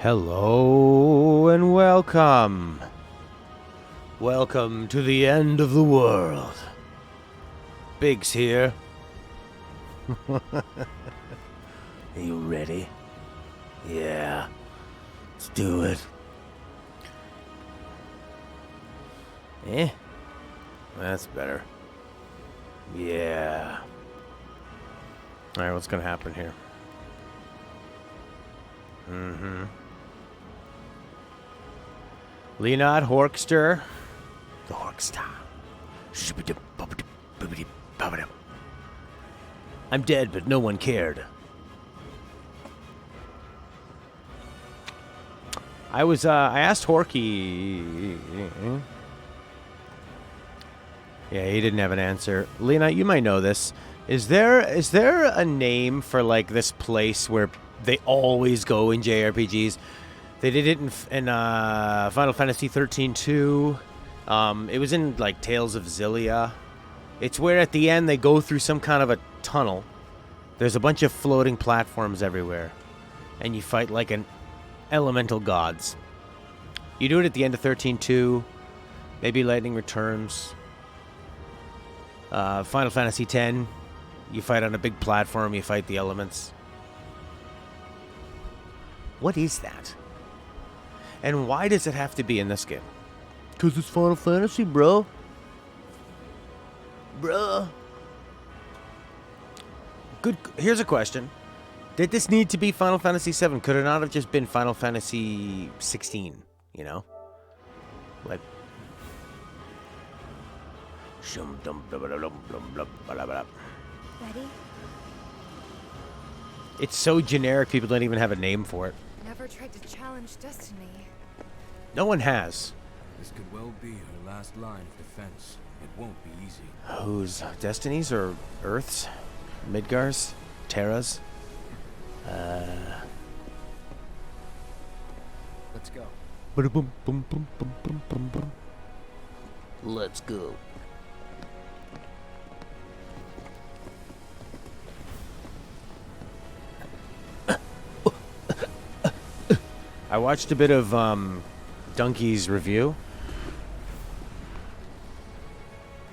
Hello and welcome. Welcome to the end of the world. Biggs here. Are you ready? Yeah. Let's do it. That's better. Yeah. Alright, what's gonna happen here? Leonard Horkster. The Horkster. I'm dead, but no one cared. I asked Horky. Yeah, he didn't have an answer. Lena, you might know this. Is there a name for like this place where they always go in JRPGs? They did it in Final Fantasy 13 too. It was in like Tales of Xillia. It's where at the end they go through some kind of a tunnel. There's a bunch of floating platforms everywhere, and you fight like an elemental gods. You do it at the end of 13-2, maybe Lightning Returns. Final Fantasy X, you fight on a big platform, you fight the elements. What is that? And why does it have to be in this game? Because it's Final Fantasy, bro. Bruh. Good. Here's a question. Did this need to be Final Fantasy VII? Could it not have just been Final Fantasy 16? You know? Like... Ready? It's so generic, people don't even have a name for it. Never tried to challenge destiny. No one has. This could well be her last line of defense. It won't be easy. Whose? Destinies or Earths? Midgars? Terras? Let's go. Let's go. I watched a bit of Donkey's review,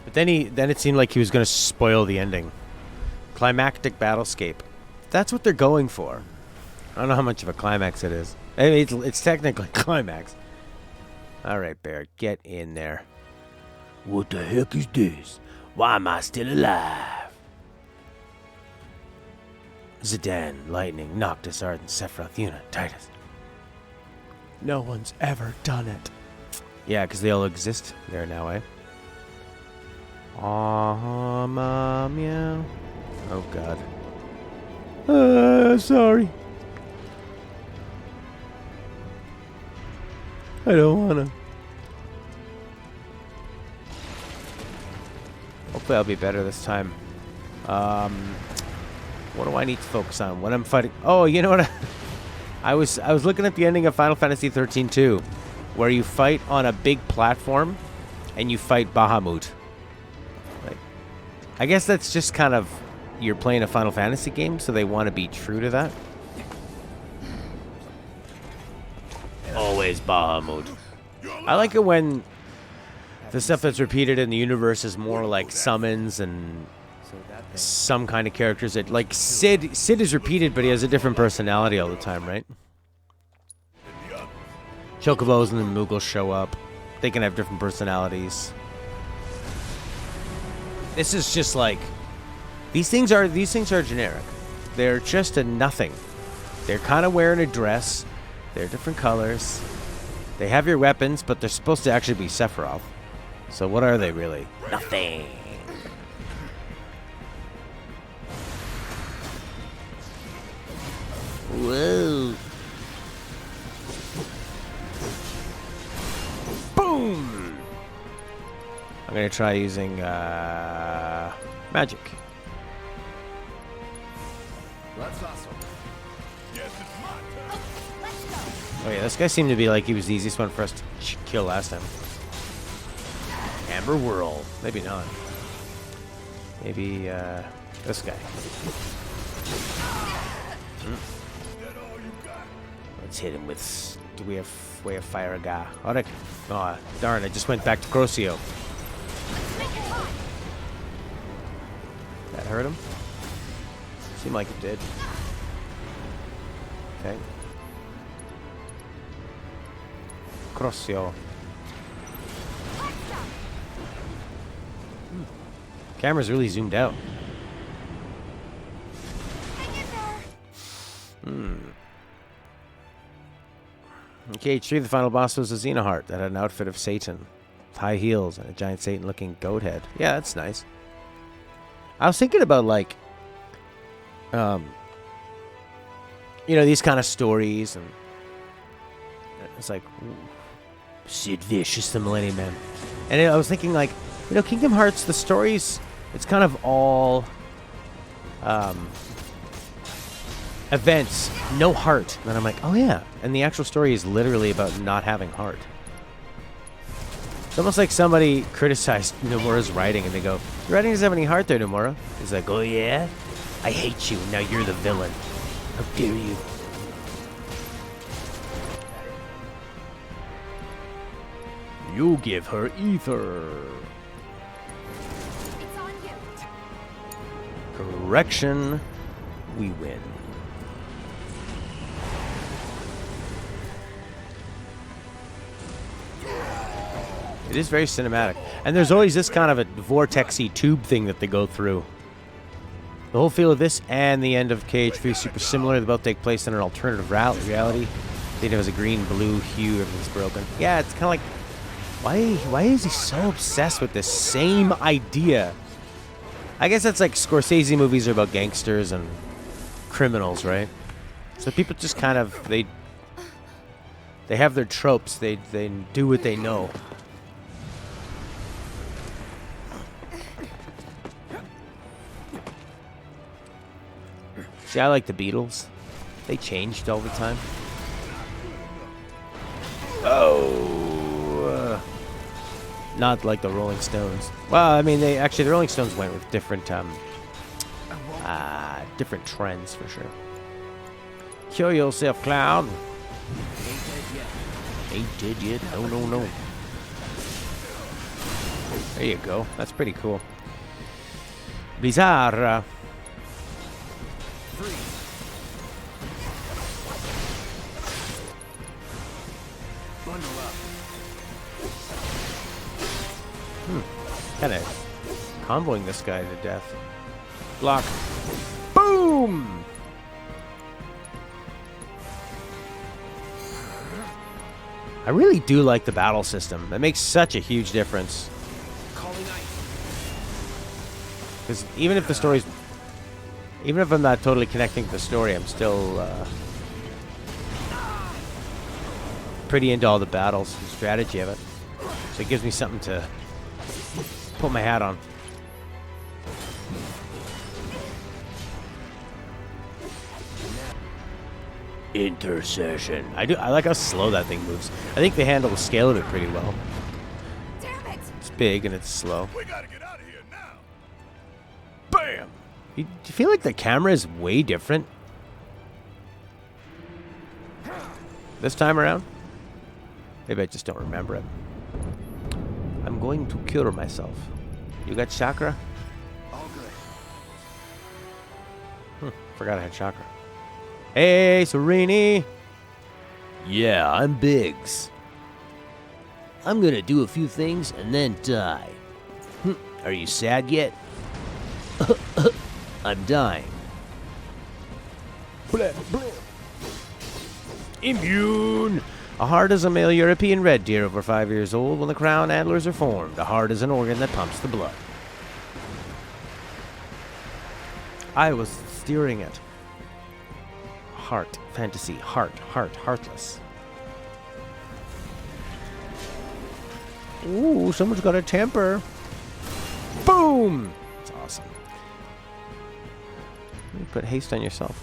but then it seemed like he was going to spoil the ending. Climactic battlescape. That's what they're going for. I don't know how much of a climax it is. I mean, it's technically climax. All right, Bear, get in there. What the heck is this? Why am I still alive? Zidane, Lightning, Noctis, Arden, Sephiroth, Yuna, Titus. No one's ever done it. Yeah, because they all exist there now, eh? Aw, Mom, yeah. Oh, God. Sorry. I don't wanna. Hopefully I'll be better this time. What do I need to focus on when I'm fighting? Oh, you know what? I was looking at the ending of Final Fantasy 13 too, where you fight on a big platform and you fight Bahamut. Like, I guess that's just kind of, you're playing a Final Fantasy game, so they want to be true to that. Always Bahamut. I like it when the stuff that's repeated in the universe is more like summons and some kind of characters that, like Sid is repeated, but he has a different personality all the time, right? Chocobos and the Moogles show up. They can have different personalities. This is just like, these things are generic. They're just a nothing. They're kind of wearing a dress. They're different colors. They have your weapons, but they're supposed to actually be Sephiroth. So what are they really? Nothing. Whoa. Boom! I'm going to try using magic. That's awesome. Oh yeah, this guy seemed to be like he was the easiest one for us to kill last time. Amber Whirl. Maybe not. Maybe this guy. Let's hit him with... Do we have fire a guy? Oh, darn, I just went back to Crocio. That hurt him? Seemed like it did. Okay. Crocio. Camera's really zoomed out. In Cage 3, the final boss was a Xenoheart that had an outfit of Satan. With high heels and a giant Satan-looking goat head. Yeah, that's nice. I was thinking about, like... you know, these kind of stories, and... It's like... Sid Vicious, the Millennium Man. And I was thinking, like... You know, Kingdom Hearts, the stories... It's kind of all... events, no heart. And I'm like, oh yeah. And the actual story is literally about not having heart. It's almost like somebody criticized Nomura's writing and they go, your writing doesn't have any heart there, Nomura. He's like, oh yeah? I hate you. Now you're the villain. How dare you? You give her ether. It's on you. Correction. We win. It is very cinematic. And there's always this kind of a vortexy tube thing that they go through. The whole feel of this and the end of Cage 3 is super similar. They both take place in an alternative reality. It has a green, blue hue. Everything's broken. Yeah, it's kind of like... Why is he so obsessed with this same idea? I guess that's like Scorsese movies are about gangsters and criminals, right? So people just kind of... They have their tropes. They do what they know. See, I like the Beatles. They changed all the time. Oh, not like the Rolling Stones. Well, I mean, the Rolling Stones went with different different trends for sure. Kill yourself, Cloud. Ain't dead yet. No, no, no. There you go. That's pretty cool. Blizzard. Kind of comboing this guy to death. Block. Boom! I really do like the battle system. That makes such a huge difference. Because even if the story's... Even if I'm not totally connecting to the story, I'm still pretty into all the battles and strategy of it. So it gives me something to put my hat on. Intercession. I like how slow that thing moves. I think they handle the scale of it pretty well. Damn it! It's big and it's slow. We gotta get out of here now. Bam! Do you feel like the camera is way different this time around? Maybe I just don't remember it. I'm going to cure myself. You got chakra? All good. Forgot I had chakra. Hey, Serini! Yeah, I'm Biggs. I'm gonna do a few things and then die. Are you sad yet? I'm dying. Blah, blah. Immune! A heart is a male European red deer over 5 years old when the crown antlers are formed. A heart is an organ that pumps the blood. I was steering it. Heart, fantasy, heart, heartless. Ooh, someone's got a temper. Boom! That's awesome. You put haste on yourself.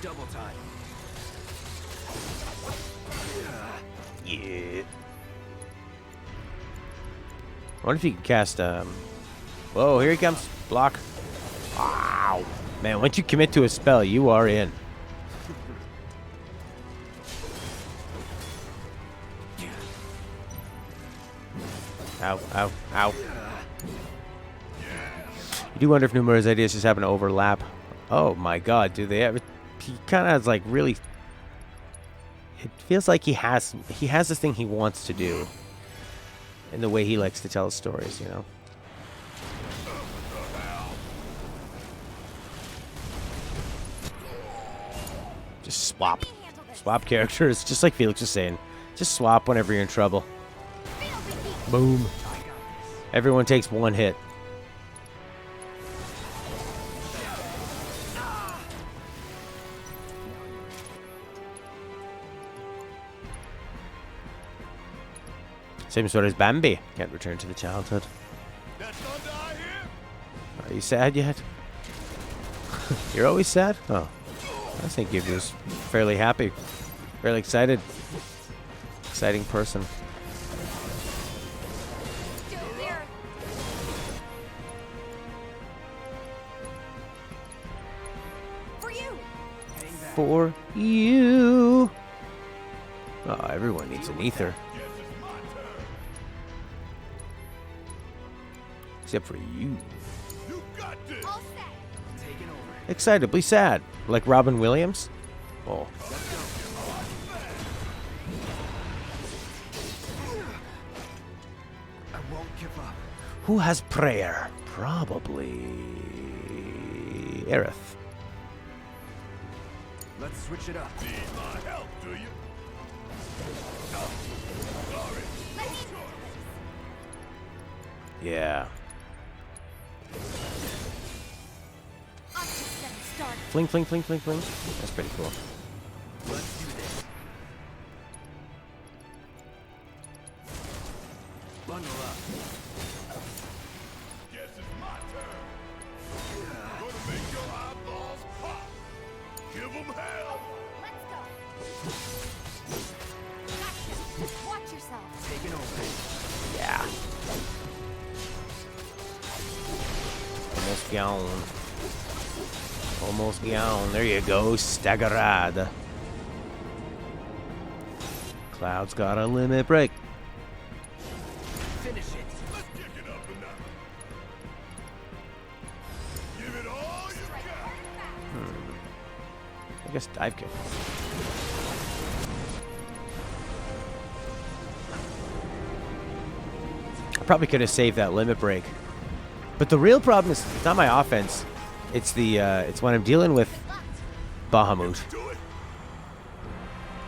Double time. Yeah. I wonder if you can cast, Whoa, here he comes. Block. Wow. Man, once you commit to a spell, you are in. Ow, ow, ow. You do wonder if Numura's ideas just happen to overlap. Oh my god, do they ever... He kind of has, like, really... It feels like he has this thing he wants to do. In the way he likes to tell his stories, you know? Just swap. Swap characters, just like Felix was saying. Just swap whenever you're in trouble. Boom. Everyone takes one hit. Same sort as Bambi. Can't return to the childhood. Are you sad yet? You're always sad? Oh. I think you're just fairly happy. Fairly excited. Exciting person. For you. Oh, everyone needs an ether. Except for you. Excitably sad. Like Robin Williams? Oh. I won't give up. Who has prayer? Probably... Aerith. Let's switch it up. Need my help, do you? Sorry. Yeah. Fling, fling, fling, fling, fling. That's pretty cool. Let's do this. Bundle up. Guess it's my turn. Gonna make your eyeballs pop. Give them hell. Let's go. Gotcha. Watch yourself. Taking over. Yeah. Almost gone. Almost gone. There you go. Staggerad. Cloud's got a limit break. Finish it. Let's kick it up a notch. Give it all you got. I guess dive kick. I probably could have saved that limit break. But the real problem is it's not my offense. It's the it's when I'm dealing with Bahamut. Do it.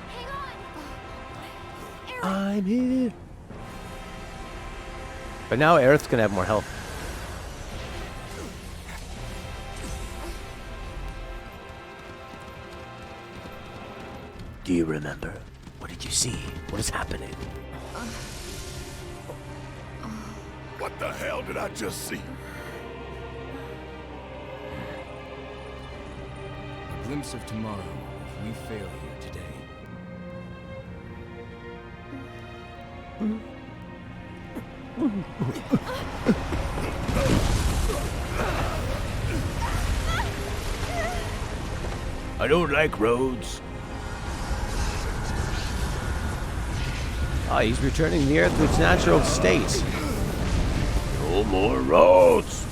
Hang on. I'm here. But now Aerith's gonna have more health. Do you remember? What did you see? What is happening? What the hell did I just see? A glimpse of tomorrow if we fail here today. I don't like roads. Ah, he's returning the Earth to its natural state. No more roads.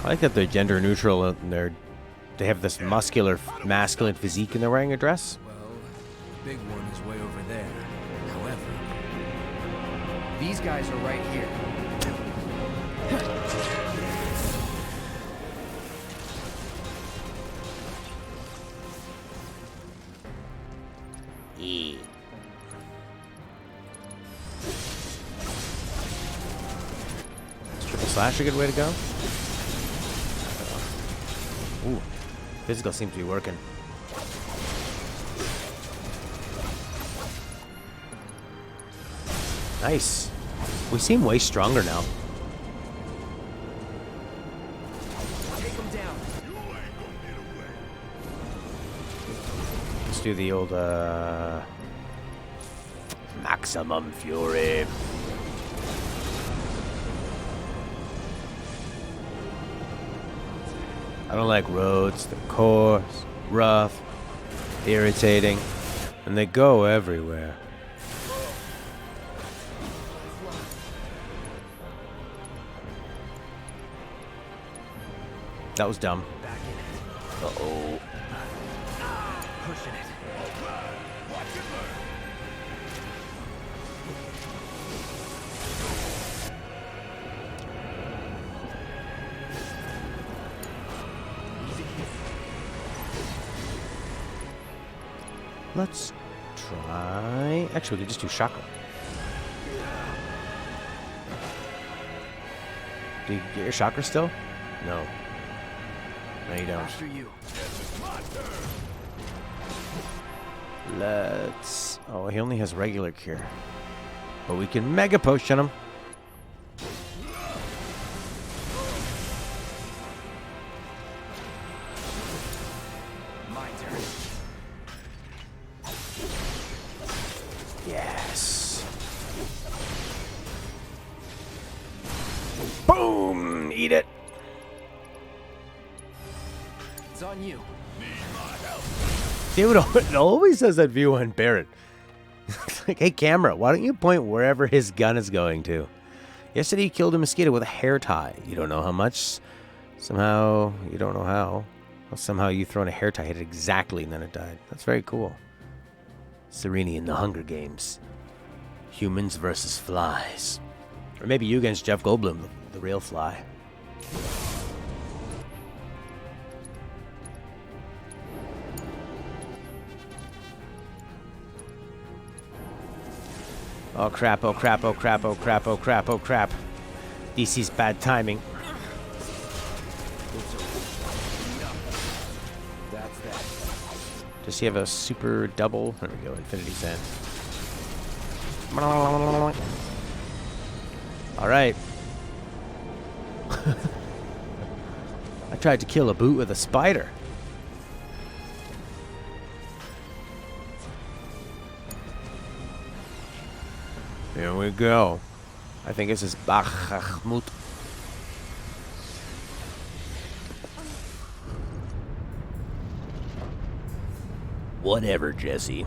I like that they're gender neutral and they have this muscular, masculine physique and they're wearing a dress. Well, the big one is way over there. However, these guys are right here. Yeah. Is triple slash a good way to go? Ooh, physical seems to be working. Nice. We seem way stronger now. Take them down. You ain't gonna get away. Let's do the old maximum fury. I don't like roads. They're coarse, rough, irritating, and they go everywhere. That was dumb. Back in it. Uh-oh. Pushing it. Watch and learn. Let's try... Actually, we could just do chakra. Do you get your chakra still? No. No, you don't. After you. Guess it's my turn. Let's... Oh, he only has regular cure. But we can mega potion him. My turn. Yes. Boom! Eat it. It's on you. Need my help. Dude, it always says that view on Barrett. It's like, hey, camera, why don't you point wherever his gun is going to? Yesterday, he killed a mosquito with a hair tie. You don't know how much. Somehow, you don't know how. Well, somehow, you thrown a hair tie, hit it exactly, and then it died. That's very cool. Sereni in the Hunger Games. Humans versus flies. Or maybe you against Jeff Goldblum, the real fly. Oh crap, oh crap, oh crap, oh crap, oh crap, oh crap. DC's bad timing. That's that. Does he have a super double? There we go, Infinity Sand. Alright. I tried to kill a boot with a spider. Here we go. I think this is Bakhmut. Whatever, Jesse.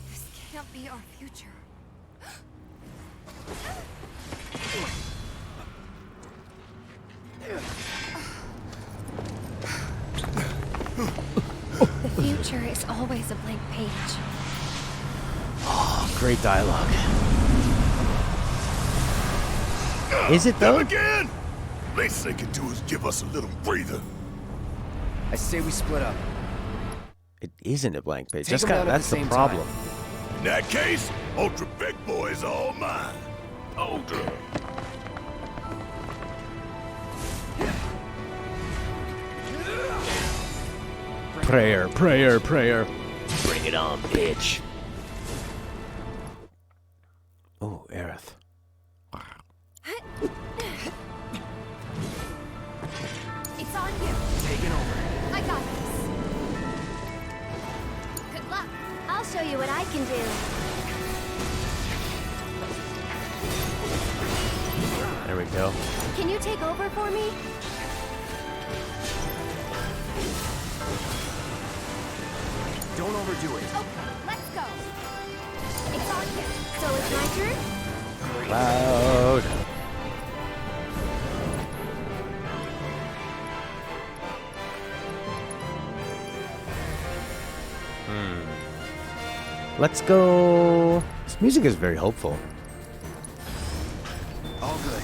This can't be our future. The future is always a blank page. Great dialogue. Is it though? Them again? Least they can do is give us a little breather. I say we split up. It isn't a blank page. Take That's, them down at that's the the same problem. In that case, Ultra Big Boy is all mine. Ultra. Prayer, prayer, prayer. Bring it on, bitch. Oh, Aerith. It's on you. Taking over. I got this. Good luck. I'll show you what I can do. There we go. Can you take over for me? Don't overdo it. Okay, let's go. It's on you. So it's my turn? Loud. Let's go. This music is very hopeful. All good.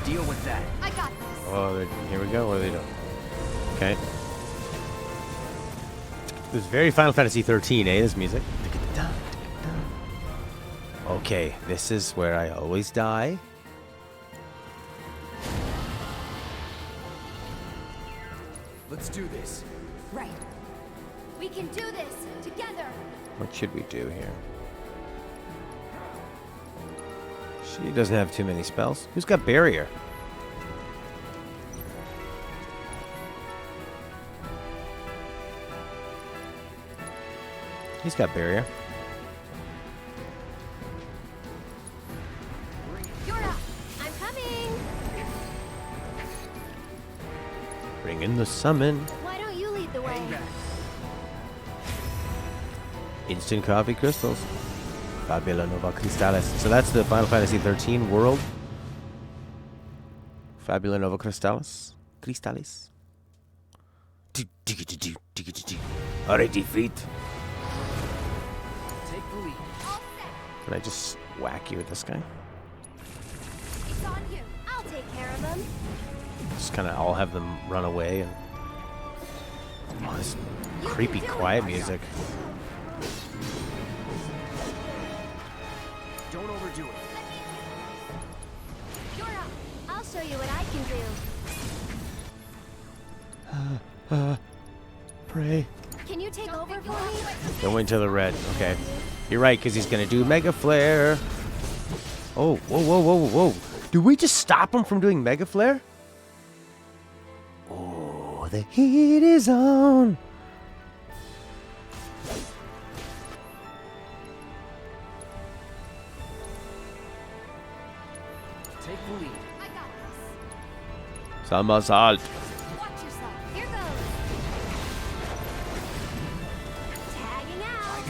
Deal with that. I got this. Oh, here we go. What are they doing? Okay. This is very Final Fantasy 13, eh? This music. Okay, this is where I always die. Let's do this. Right. We can do this together. What should we do here? She doesn't have too many spells. Who's got barrier? He's got barrier. You're up. I'm coming. Bring in the summon. Why don't you lead the way? Hang back. Instant coffee crystals. Fabula Nova Crystallis. So that's the Final Fantasy 13 world. Fabula Nova Crystallis. Crystallis. Already feet. Take the lead. All set. Can I just whack you with this guy? It's on you. I'll take care of them. Just kind of all have them run away and. Oh, this creepy do it. quiet music. Don't overdo it. You're up. I'll show you what I can do. Pray. Can you take over for me? Go into the red. Okay. You're right, because he's going to do Mega Flare. Oh, whoa, whoa, whoa, whoa. Did we just stop him from doing Mega Flare? Oh, the heat is on. Take the lead. I got this. Somersault. Watch yourself. Here goes. Tagging out.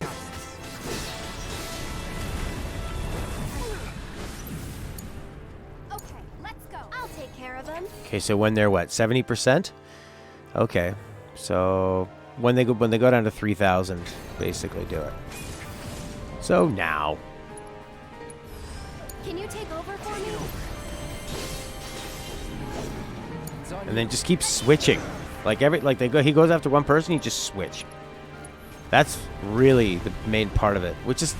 Okay, let's go. I'll take care of them. Okay, so when they're what, 70%? Okay. So when they go down to 3,000, basically do it. So now. Can you take over for me? It's on And then just keep switching. He goes after one person, you just switch. That's really the main part of it, which is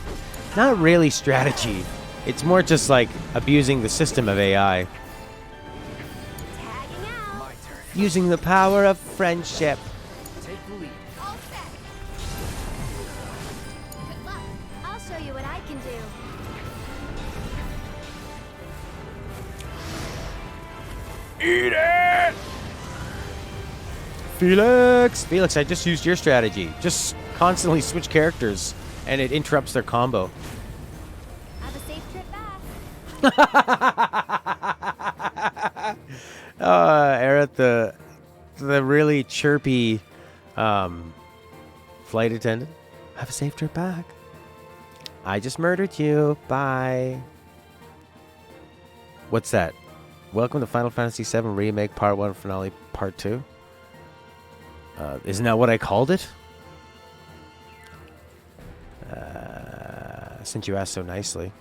not really strategy. It's more just like abusing the system of AI. Tagging out. my turn. Using the power of friendship. Take the lead. All set. Good luck. I'll show you what I can do. Eat it! Felix, I just used your strategy. Just constantly switch characters, and it interrupts their combo. Have a safe trip back. Eric, the really chirpy flight attendant. Have a safe trip back. I just murdered you. Bye. What's that? Welcome to Final Fantasy VII Remake Part 1 Finale Part 2. Isn't that what I called it? Since you asked so nicely.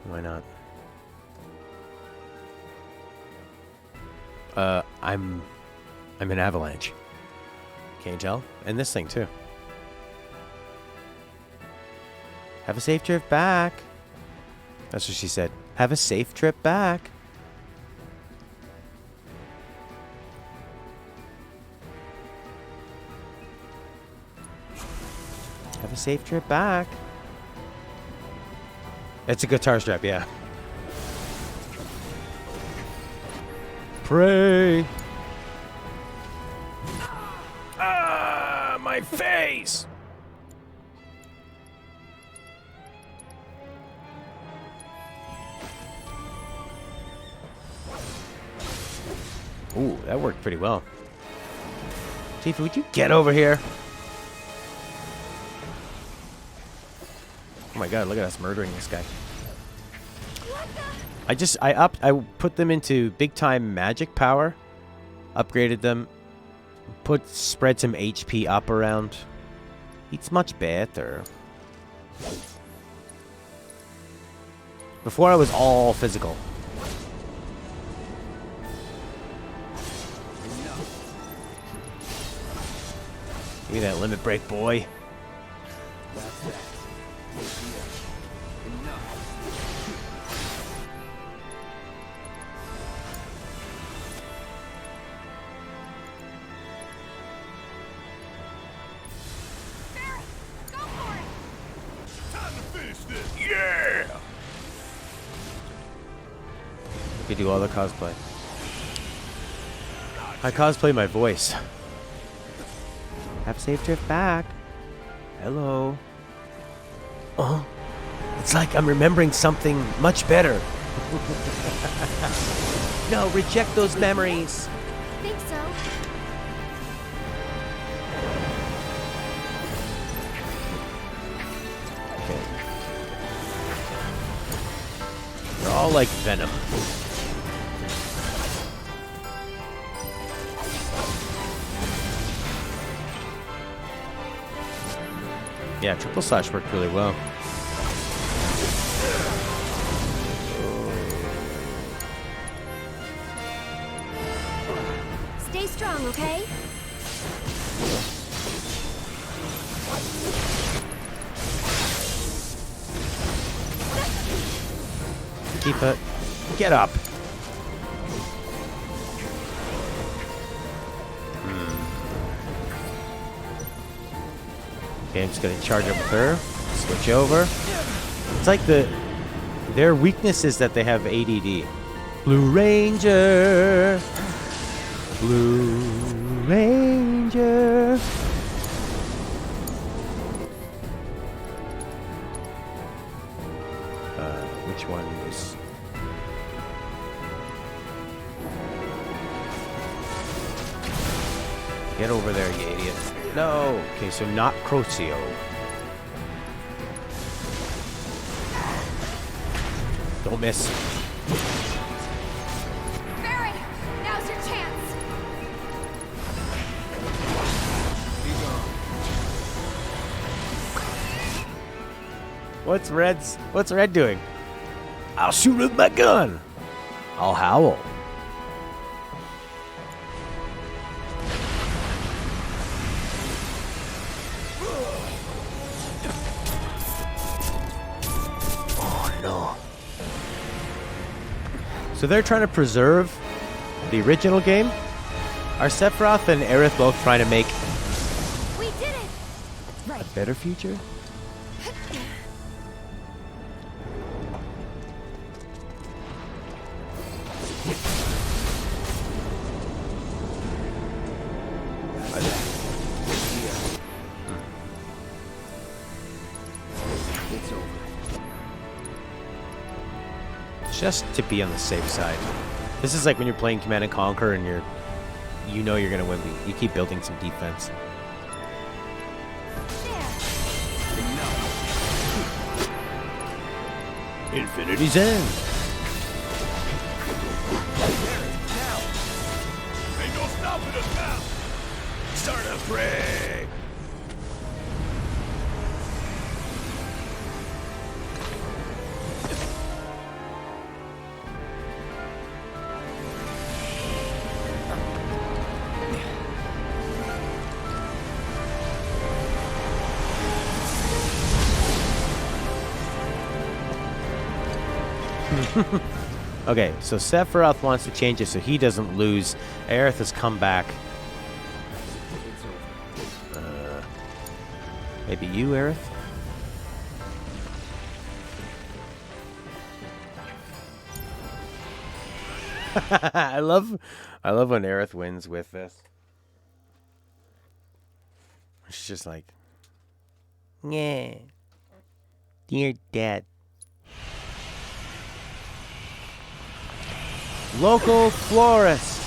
Why not? I'm an avalanche. Can't you tell? And this thing too. Have a safe trip back. That's what she said. Have a safe trip back. Have a safe trip back. It's a guitar strap, yeah. Pray. Ah, my face. Ooh, that worked pretty well. Tifa, would you get over here? Oh my god, look at us murdering this guy. I put them into big time magic power, upgraded them, spread some HP up around. It's much better. Before I was all physical. Give me that limit break, boy. That's that. Enough. Go for it. Time to finish this. Yeah! You could do all the cosplay. I cosplay my voice. Have a safe trip back. Hello. Oh, it's like I'm remembering something much better. No, reject those memories. Think so. all like venom. Yeah, triple slash worked really well. Stay strong, okay? Keep it. Get up. Okay, I'm just gonna charge up with her. Switch over. It's like their weakness is that they have ADD. Blue Ranger. Blue Ranger. Which one is? Get over there, you idiot. No. Okay, so not Crocio. Don't miss. Barry, now's your chance. What's Red doing? I'll shoot with my gun. I'll howl. Oh no. So they're trying to preserve the original game? Are Sephiroth and Aerith both trying to make We did it. Right. a better future? It's over. Just to be on the safe side. This is like when you're playing Command and Conquer and you know you're gonna win, but you keep building some defense. Infinity's End. Ain't no stopping us now. Start a fray. Okay, so Sephiroth wants to change it so he doesn't lose. Aerith has come back. Maybe you, Aerith? I love when Aerith wins with this. She's just like, yeah, dear dad. Local florist.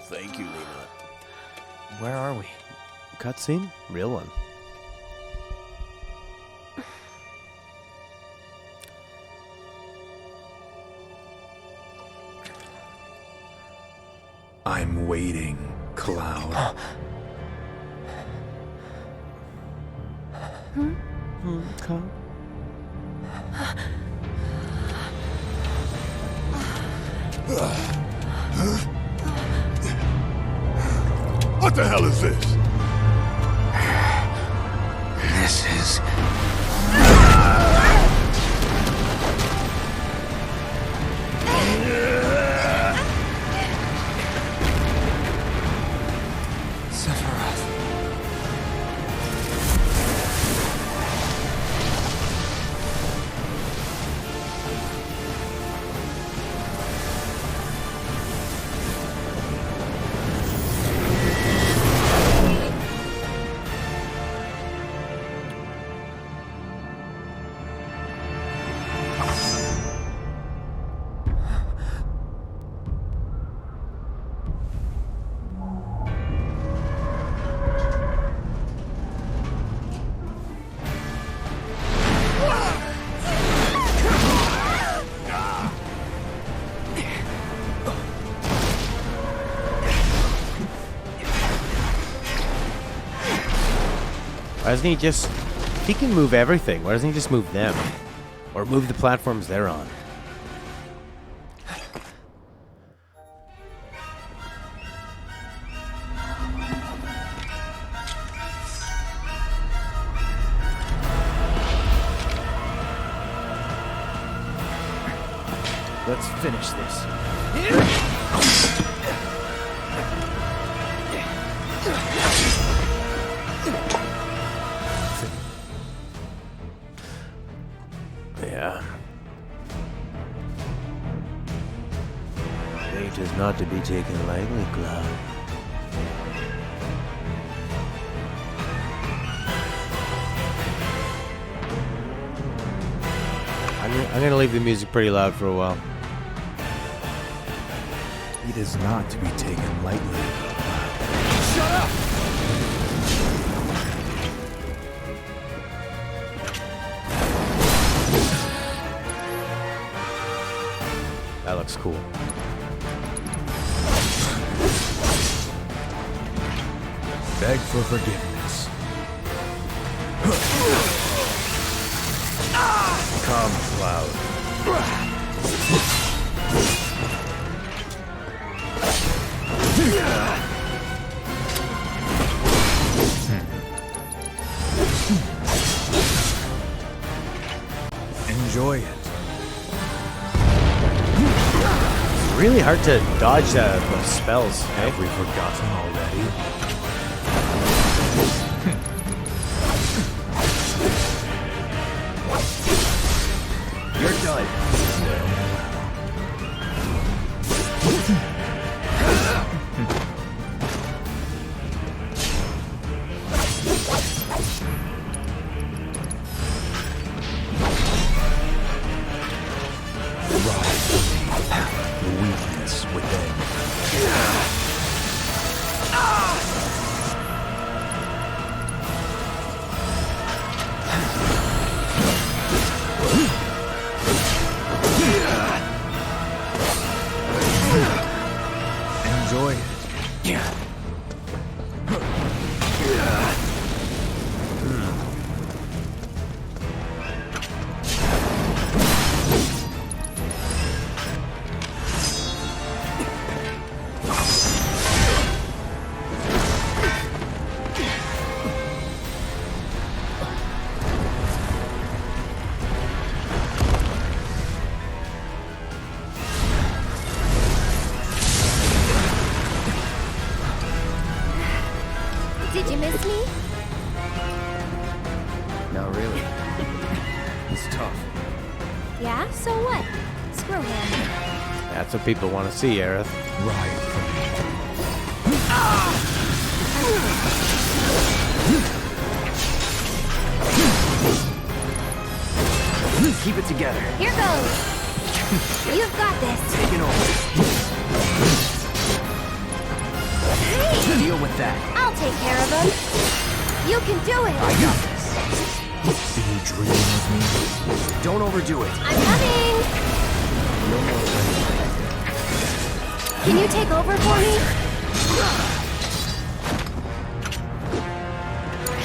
Thank you, Lena. Where are we? Cutscene? Real one. I'm waiting, Cloud. Come. What the hell is this? This is... Sephiroth. Why doesn't he just... If he can move everything, why doesn't he just move them? Or move the platforms they're on? Let's finish this. Yeah. Fate is not to be taken lightly, Cloud. I'm gonna leave the music pretty loud for a while. It is not to be taken lightly. Shut up! That looks cool. Beg for forgiveness. Come, Cloud. Enjoy it. It's really hard to dodge those spells, eh? Have we forgotten already? You're done. Weakness within. Enjoy it. Did you miss me? Not really. It's tough. Yeah, so what? Screw him. That's what people want to see, Aerith. Ride for me. Keep it together. Here goes. You've got this. Taking over. Deal with that. I'll take care of him. You can do it. I got this. Do you dream of me? Don't overdo it. I'm coming. No more time. Can you take over for me?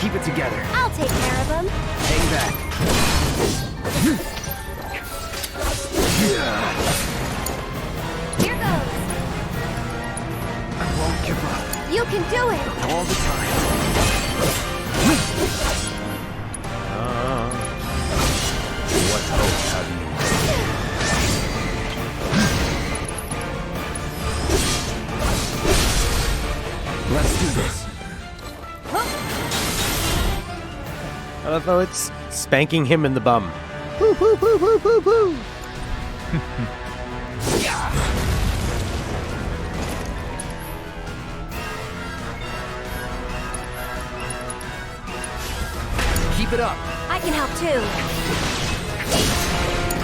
Keep it together. I'll take care of him. Hang back. Here goes. I won't give up. You can do it. All the time. What hope have you? Let's do this. I love how it's spanking him in the bum. Woo, woo, woo, woo, woo, woo. Keep it up. I can help too.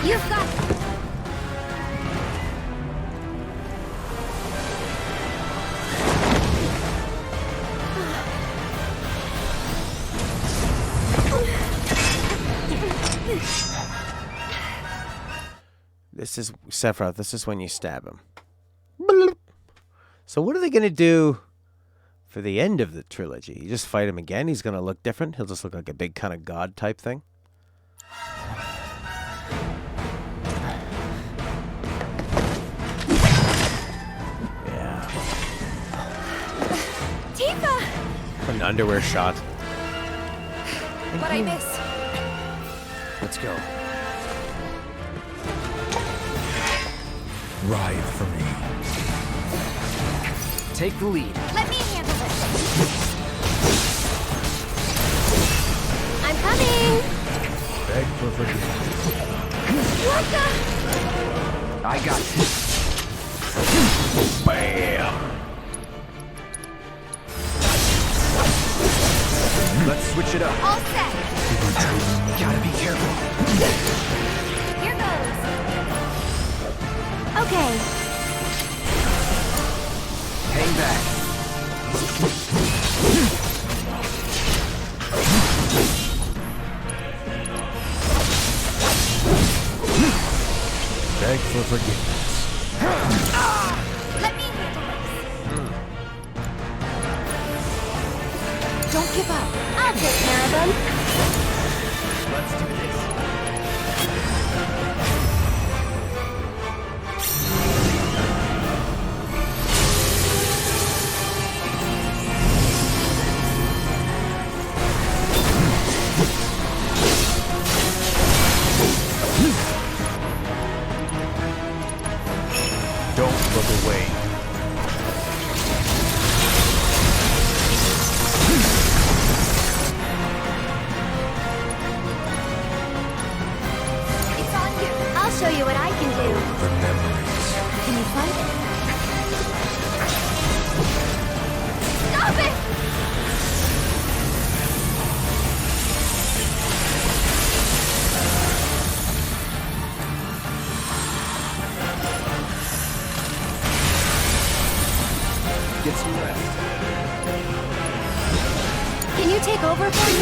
You've got... This is Sephiroth. This is when you stab him. Bloop. So what are they gonna do for the end of the trilogy. You just fight him again, he's going to look different. He'll just look like a big kind of god type thing. Yeah. Tifa! An underwear shot. What I miss? Let's go. Ride for me. Take the lead. Let me handle this. I'm coming. Beg for forgiveness. What the? I got you. Bam! Let's switch it up. All set. Gotta be careful. Here goes. Okay. Hang back. Beg for forgiveness. Let me handle this. Don't give up. I'll take care of them. Let's do this. Don't look away. It's on you. I'll show you what I can do. The memories. Can you fight it? Stop it! Get some rest. Can you take over for me?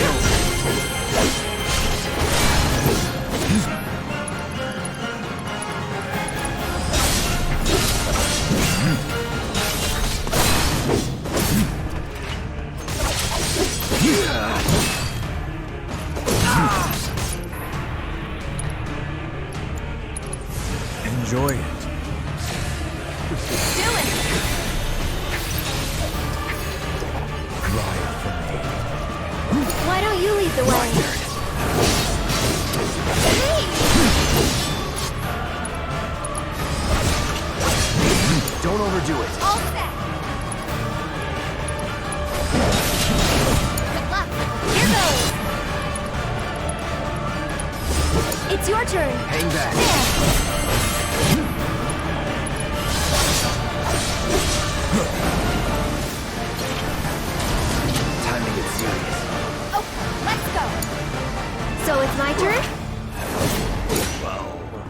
Enjoy it. Do it! Ride for me. Why don't you lead the way? Hey! Don't overdo it. All set! Good luck! Here goes! It's your turn! Hang back. There! Time to get serious. Okay, let's go! So it's my turn?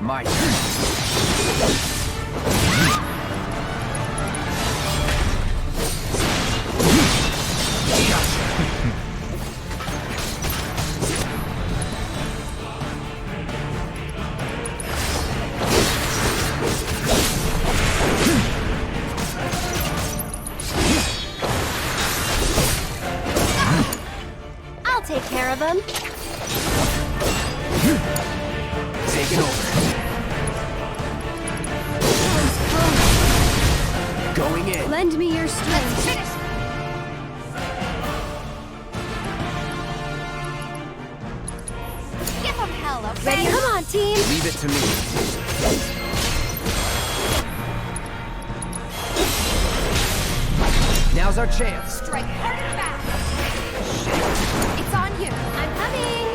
My turn. I'll take care of him. Take it over. Going in. Lend me your strength. Finish. Give him hell, okay? Ready? Come on, team. Leave it to me. Now's our chance. Strike hard and fast. It's on you. I'm coming.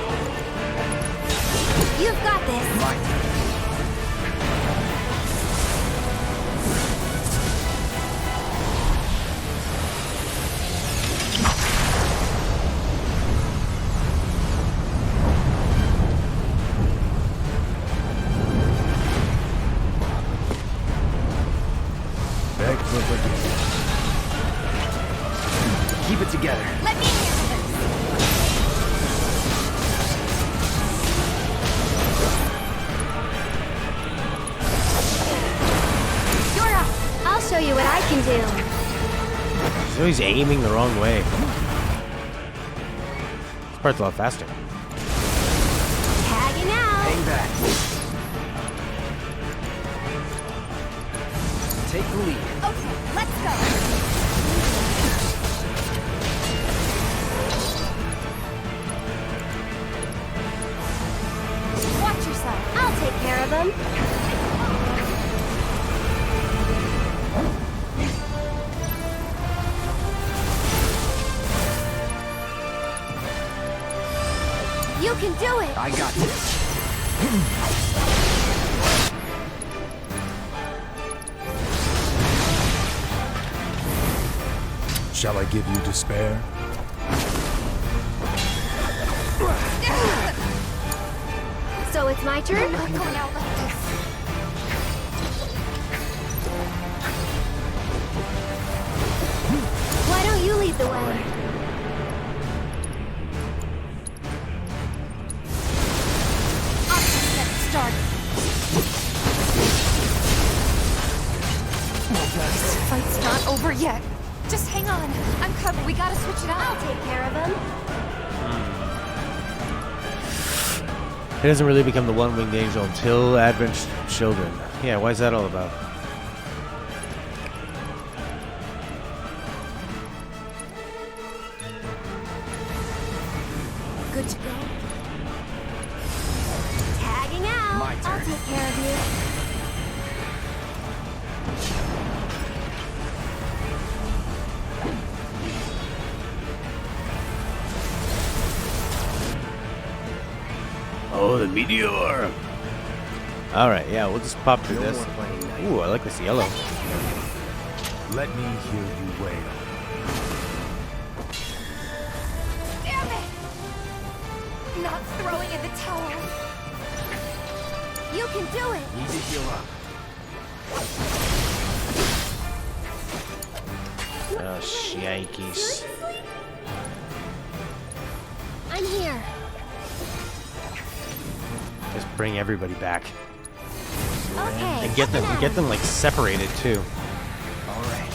You've got this. My turn. Beg for forgiveness. Keep it together. Let me handle this. You're up. I'll show you what I can do. He's always aiming the wrong way. This part's a lot faster. Tagging out. Hang back. Take the lead. Okay, let's go. Watch yourself. I'll take care of them. You can do it. I got this. Shall I give you despair? So it's my turn? Not going out like this. Why don't you lead the way? I'll just get started. This fight's not over yet. Just hang on. I'm covered. We gotta switch it I'll out. take care of them. He doesn't really become the one-winged angel until Advent Children. Yeah, why is that all about? Good to go. Tagging out. My turn. I'll take care of you. Oh, the meteor! Alright, yeah, we'll just pop through No this. more playing nice. Ooh, I like this yellow. Let me hear you wail. Damn it! Not throwing in the towel. You can do it. Need to heal up. Oh, shnikes. I'm here. Just bring everybody back. Okay. And get them like separated too. All right.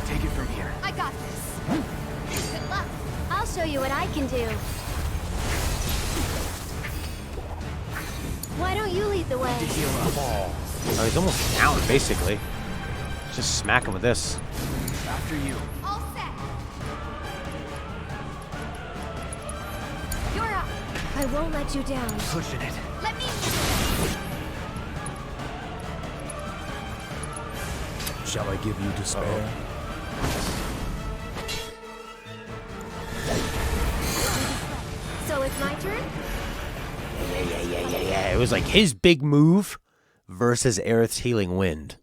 Take it from here. I got this. Good luck. I'll show you what I can do. Why don't you lead the way? To heal up. Oh, he's almost down, basically. Just smack him with this. After you. All set. You're up. I won't let you down. Pushing it. Let me. Shall I give you despair? So it's my turn? Yeah. It was like his big move versus Aerith's healing wind.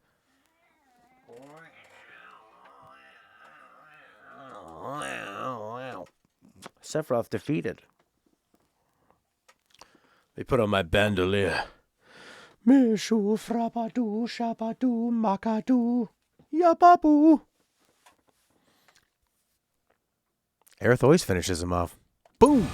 Sephiroth defeated. They put on my bandolier. Mishu frapadu shabadu makadu yababu. Aerith always finishes him off. Boom!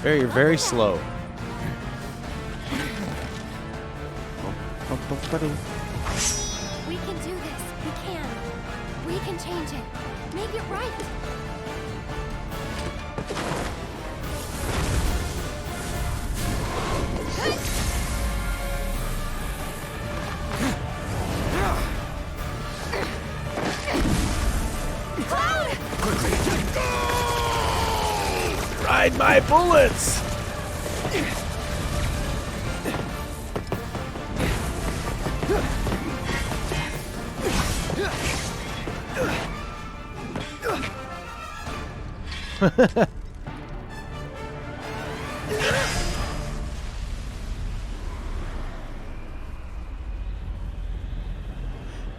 You're very slow. We can do this. We can. We can change it. Make it right. Cloud! Ride my bullets!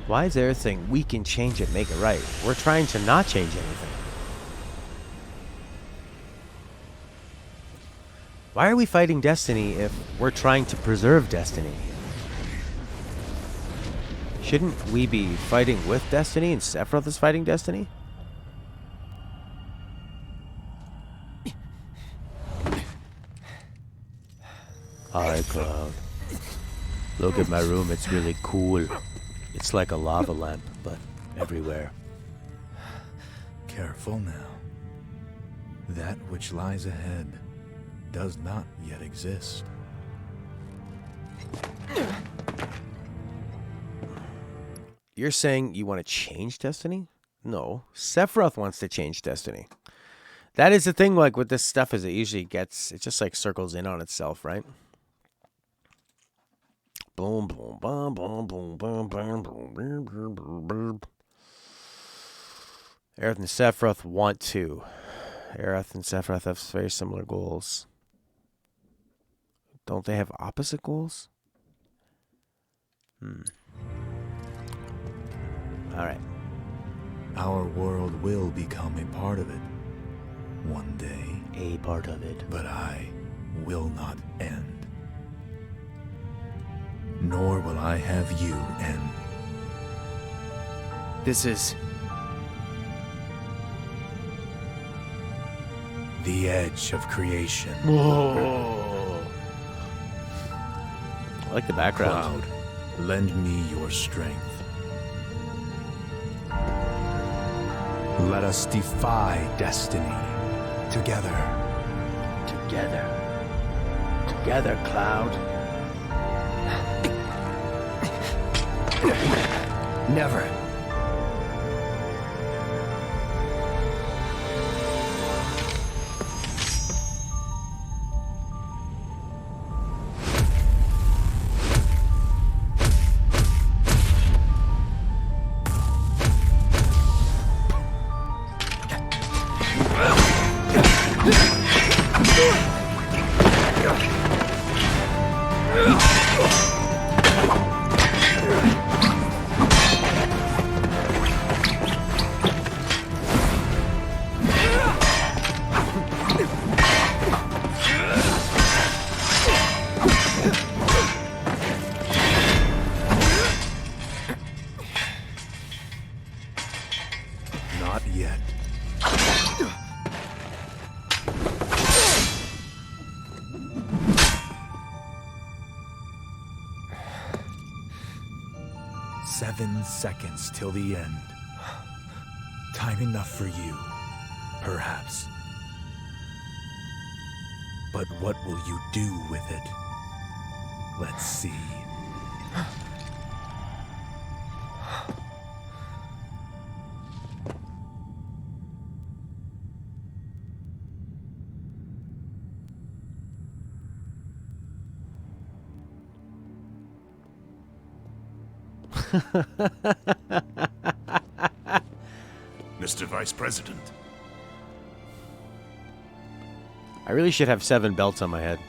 Why is Aerith saying we can change it, make it right? We're trying to not change anything. Why are we fighting Destiny if we're trying to preserve Destiny? Shouldn't we be fighting with Destiny and Sephiroth is fighting Destiny? Hi, Cloud. Look at my room, it's really cool. It's like a lava lamp, but everywhere. Careful now. That which lies ahead does not yet exist. You're saying you want to change destiny? No, Sephiroth wants to change destiny. That is the thing, like, with this stuff, is it usually gets, it just, like, circles in on itself, right? Boom, boom, boom, boom, boom, boom, boom, boom, boom, boom, boom. Aerith and Sephiroth want to. Aerith and Sephiroth have very similar goals. Don't they have opposite goals? Alright. Our world will become a part of it one day, A part of it. but I will not end. Nor will I have you end. This is... The edge of creation. Whoa. I like the background. Cloud, lend me your strength. Let us defy destiny together. Together. Together, Cloud. Never. Not yet. Seven seconds till the end. Time enough for you, perhaps. But what will you do with it? Let's see. Mr. Vice President. I really should have 7 belts on my head.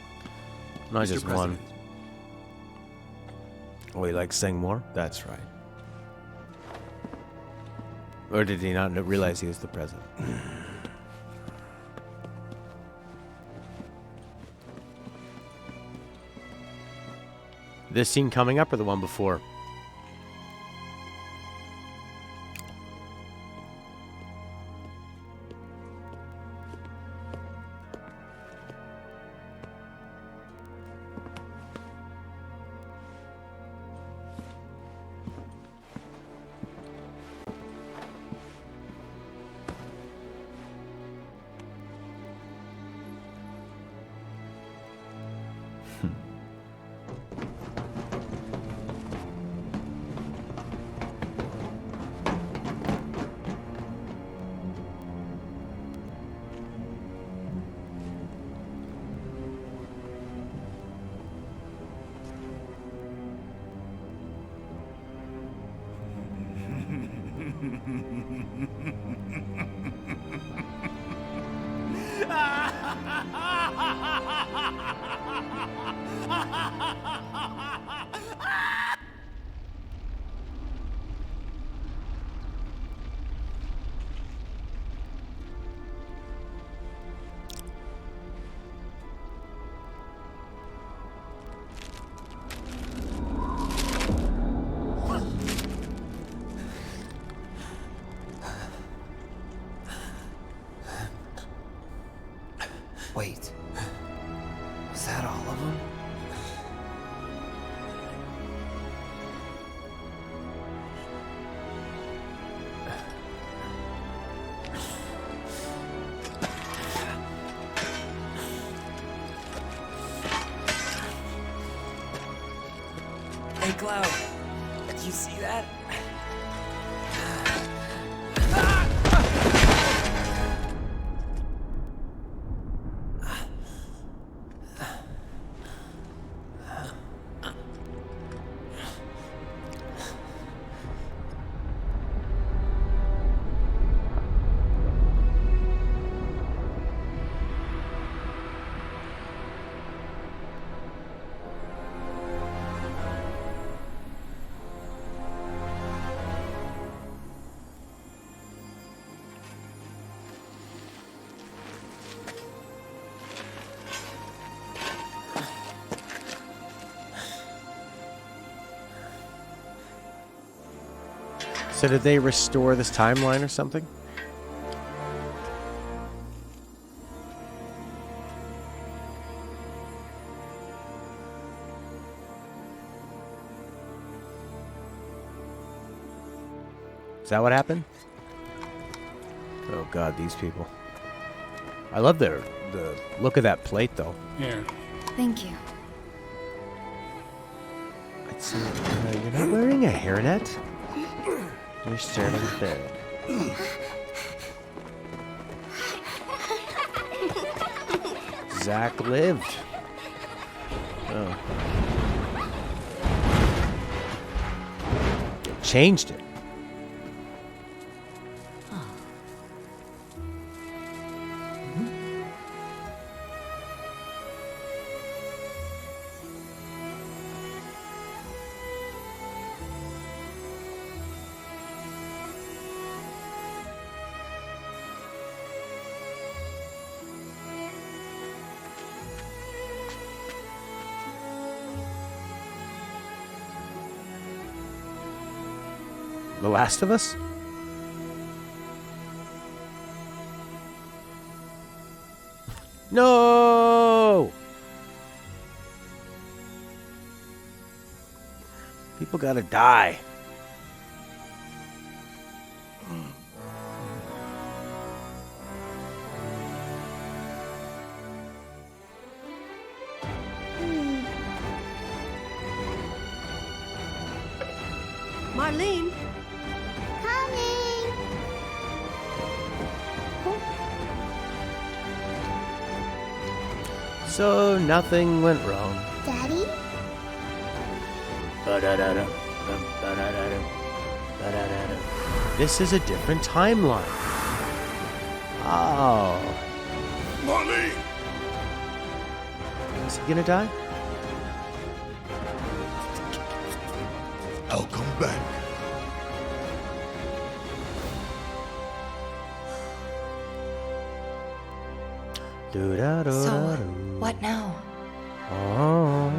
Not Mr. just one. President. Oh, he likes saying more? That's right. Or did he not realize he was the president? This scene coming up or the one before? Wait. Was that all of them? Hey, Cloud. Did you see that? So did they restore this timeline or something? Is that what happened? Oh god, these people. I love the look of that plate though. Here. Thank you. It's, you're not wearing a hairnet? You're starting third. Zach lived. Oh. Changed it. The Last of Us? No! People gotta die. Marlene. Coming! So nothing went wrong. Daddy? Ba-da-da-da, ba-da-da-da, ba-da-da-da. This is a different timeline. Oh. Marlene! Is he gonna die? I'll come back. So, what now? Oh.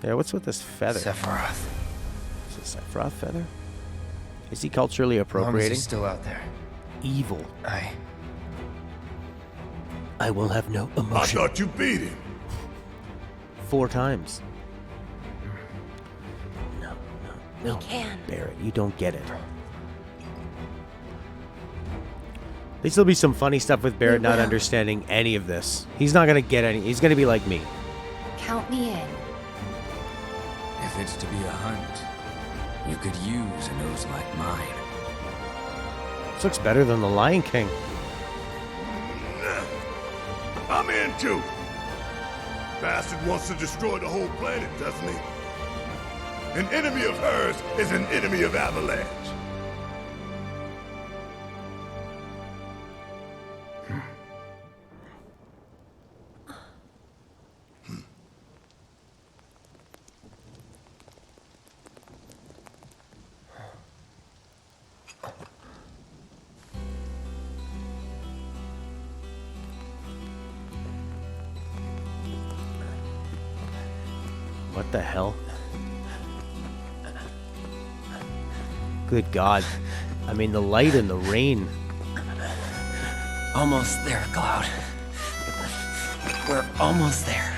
Yeah, what's with this feather? Sephiroth. Is it a Sephiroth feather? Is he culturally Long as appropriating? he's still out there. Evil. I will have no I emotion. thought you beat him. 4 times. We can. Barrett, you don't get it. There'll still be some funny stuff with Barrett not will. understanding any of this. He's not gonna get any. He's gonna be like me. Count me in. If it's to be a hunt, you could use a nose like mine. This looks better than the Lion King. I'm in too. Bastard wants to destroy the whole planet, doesn't he? An enemy of hers is an enemy of Avalanche. What the hell? Good God. I mean, the light and the rain. Almost there, Cloud. We're almost there.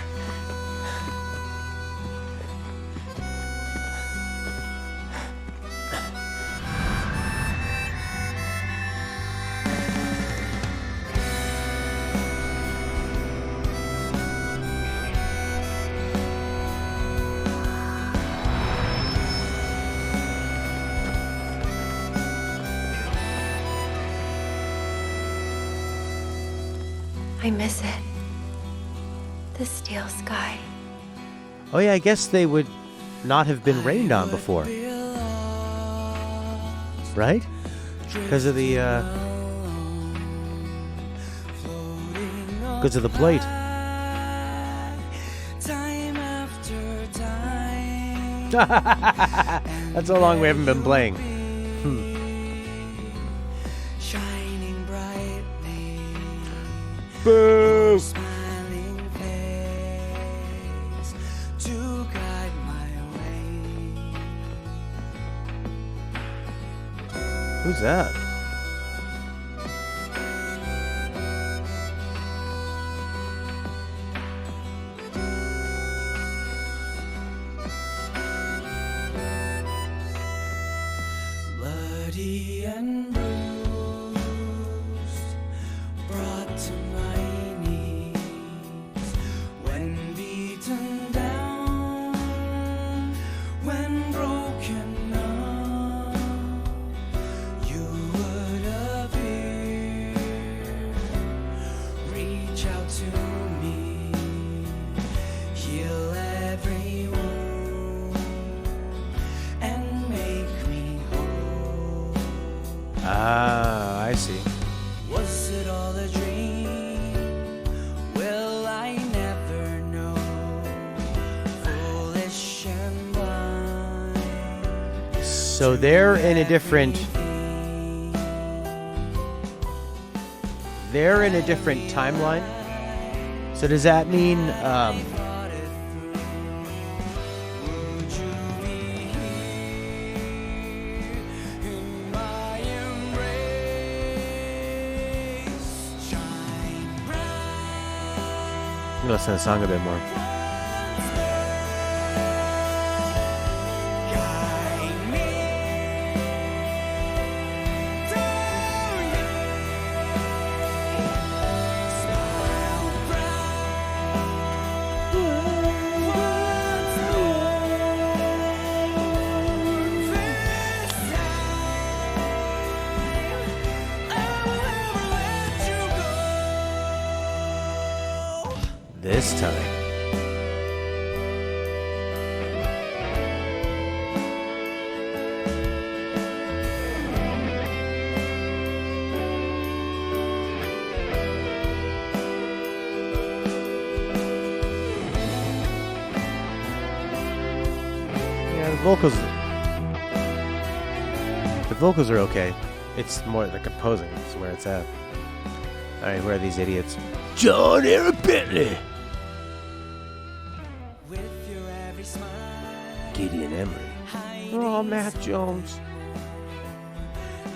I miss it. The steel sky. Oh yeah, I guess they would not have been rained on before. Right? Because of the plate. That's how long we haven't been playing. Shining brightly. Boo! Smiling face to guide my way. Who's that? Bloody and bruised, brought to my knees, when beaten down, when broken up, you would appear, reach out to me, heal every wound, and make me whole. Ah, I see. Was it all a dream? Will I never know? Foolish and blind. So they're in a different timeline. So does that mean Would you be here in my embrace? Shine bright. I'm gonna listen to the song a bit more. Guide me down here. Smile bright once more. This time I will never let you go. This time. Yeah, the vocals are okay. It's more the composing is where it's at. Alright, where are these idiots? John Eric Bentley! With your every smile, Gideon Emery. Oh, Matt Jones.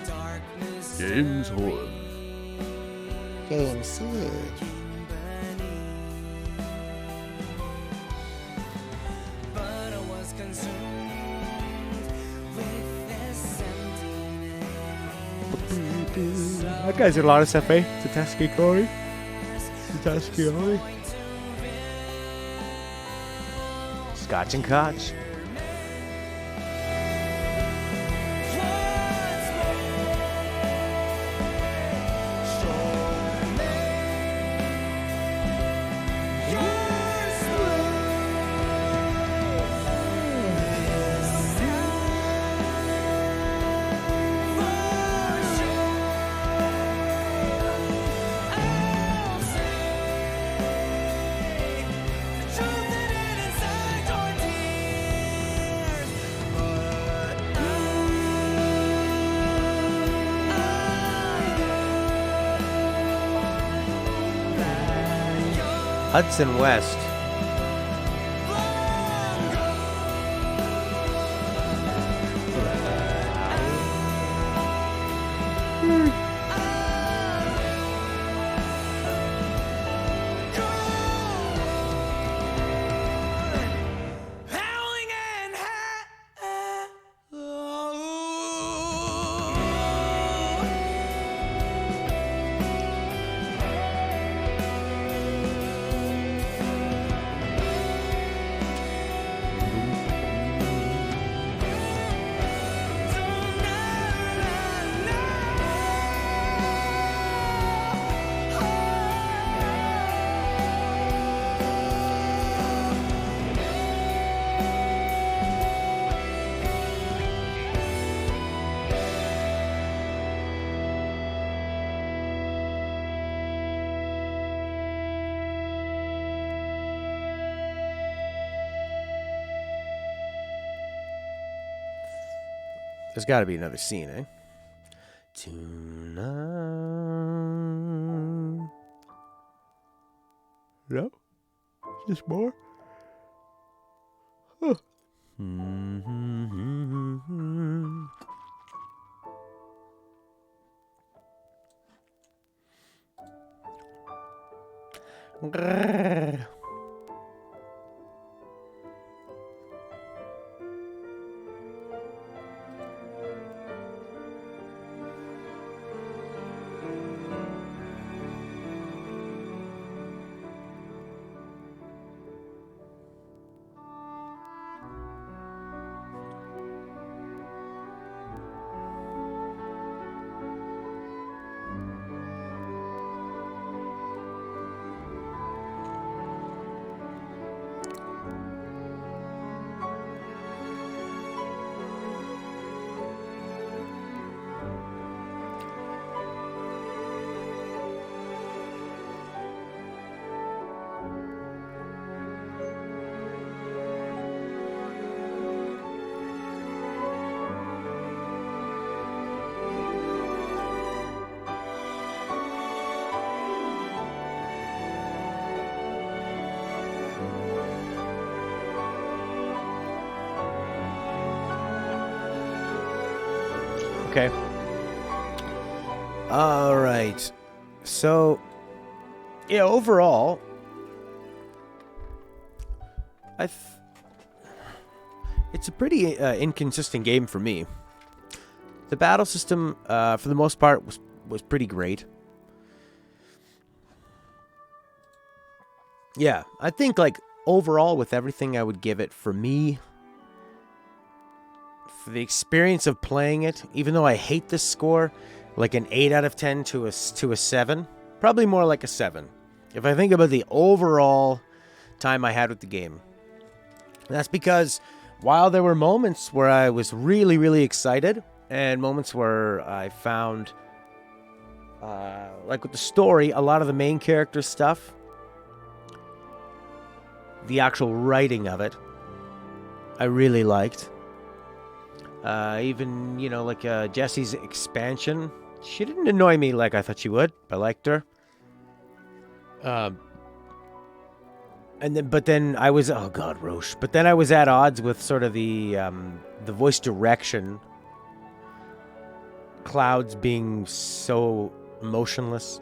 darkness James Horn. James but I was consumed with this emptiness. That guy's in a lot of stuff, eh? Tataski Corey. Tataski Corey. Scotch and Koch. Hudson West. Howling and There's got to be another scene, eh? Tonight. No? Just more? Huh. Grrr. Okay. All right. So, yeah, overall, it's a pretty inconsistent game for me. The battle system, for the most part, was pretty great. Yeah, I think, like, overall, with everything, I would give it, for me, for the experience of playing it, even though I hate this score, like an 8 out of 10 to a 7. Probably more like a 7. If I think about the overall time I had with the game. And that's because while there were moments where I was really, really excited, and moments where I found, like with the story, a lot of the main character stuff, the actual writing of it, I really liked. Even, you know, like Jessie's expansion. She didn't annoy me like I thought she would. I liked her. But then I was, oh god, Roche. But then I was at odds with sort of the voice direction. Clouds being so emotionless.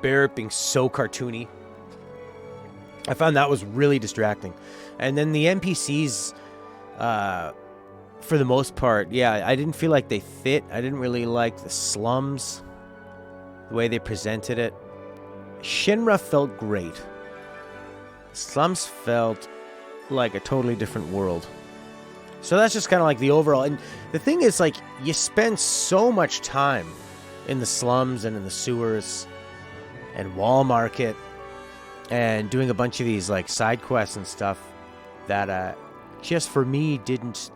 Barrett being so cartoony. I found that was really distracting. And then the NPCs, for the most part, yeah, I didn't feel like they fit. I didn't really like the slums, the way they presented it. Shinra felt great. Slums felt like a totally different world. So that's just kind of like the overall. And the thing is, like, you spend so much time in the slums and in the sewers and Wall Market and doing a bunch of these, like, side quests and stuff that just for me didn't...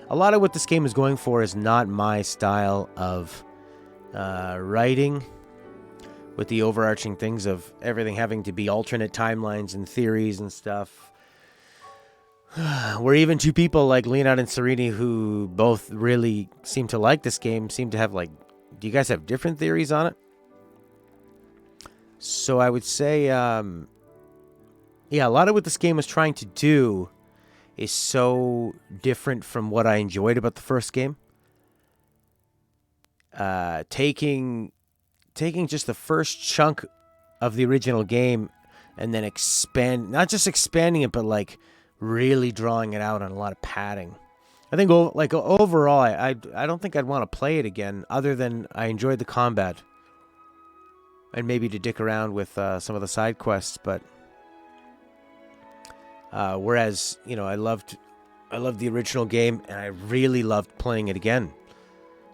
A lot of what this game is going for is not my style of writing, with the overarching things of everything having to be alternate timelines and theories and stuff. Where even two people like Leonard and Serini, who both really seem to like this game, seem to have, like... Do you guys have different theories on it? So I would say, yeah, a lot of what this game was trying to do is so different from what I enjoyed about the first game. Taking just the first chunk of the original game and then not just expanding it, but like really drawing it out on a lot of padding. I think like overall, I don't think I'd want to play it again, other than I enjoyed the combat and maybe to dick around with some of the side quests, but. Whereas, you know, I loved the original game, and I really loved playing it again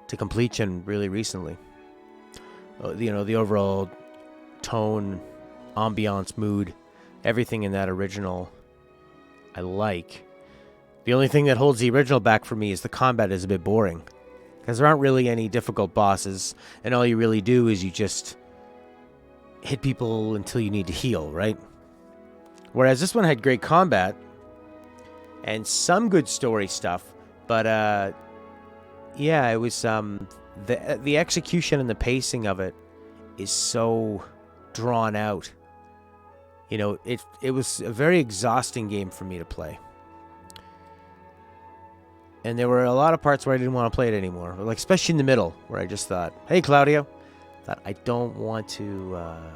to completion really recently. You know, the overall tone, ambiance, mood, everything in that original I like. The only thing that holds the original back for me is the combat is a bit boring, because there aren't really any difficult bosses, and all you really do is you just hit people until you need to heal, right? Whereas this one had great combat and some good story stuff, but yeah, it was the execution and the pacing of it is so drawn out. You know, it was a very exhausting game for me to play. And there were a lot of parts where I didn't want to play it anymore. Like, especially in the middle, where I just thought, hey, Claudio, I don't want to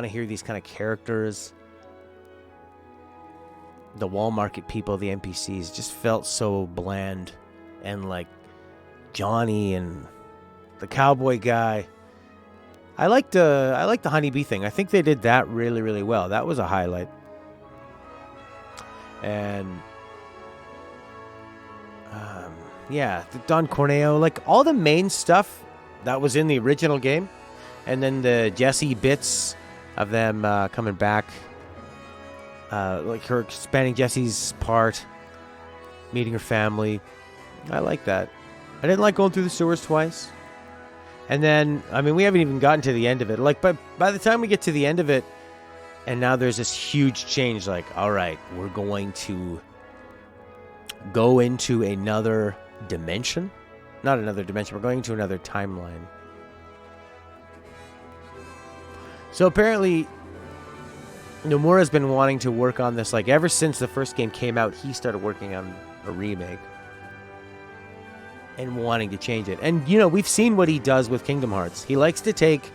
hear these kind of characters. The wall market people, the NPCs, just felt so bland. And, like, Johnny and the cowboy guy. I liked the honeybee thing. I think they did that really, really well. That was a highlight. And yeah, the Don Corneo, like all the main stuff that was in the original game, and then the Jesse bits of them coming back, like her expanding Jesse's part, meeting her family. I like that. I didn't like going through the sewers twice. And then, I mean, we haven't even gotten to the end of it. Like, but by the time we get to the end of it, and now there's this huge change. Like, all right, we're going to go into another dimension. Not another dimension. We're going to another timeline. So apparently, Nomura's been wanting to work on this. Like, ever since the first game came out, he started working on a remake. And wanting to change it. And, you know, we've seen what he does with Kingdom Hearts. He likes to take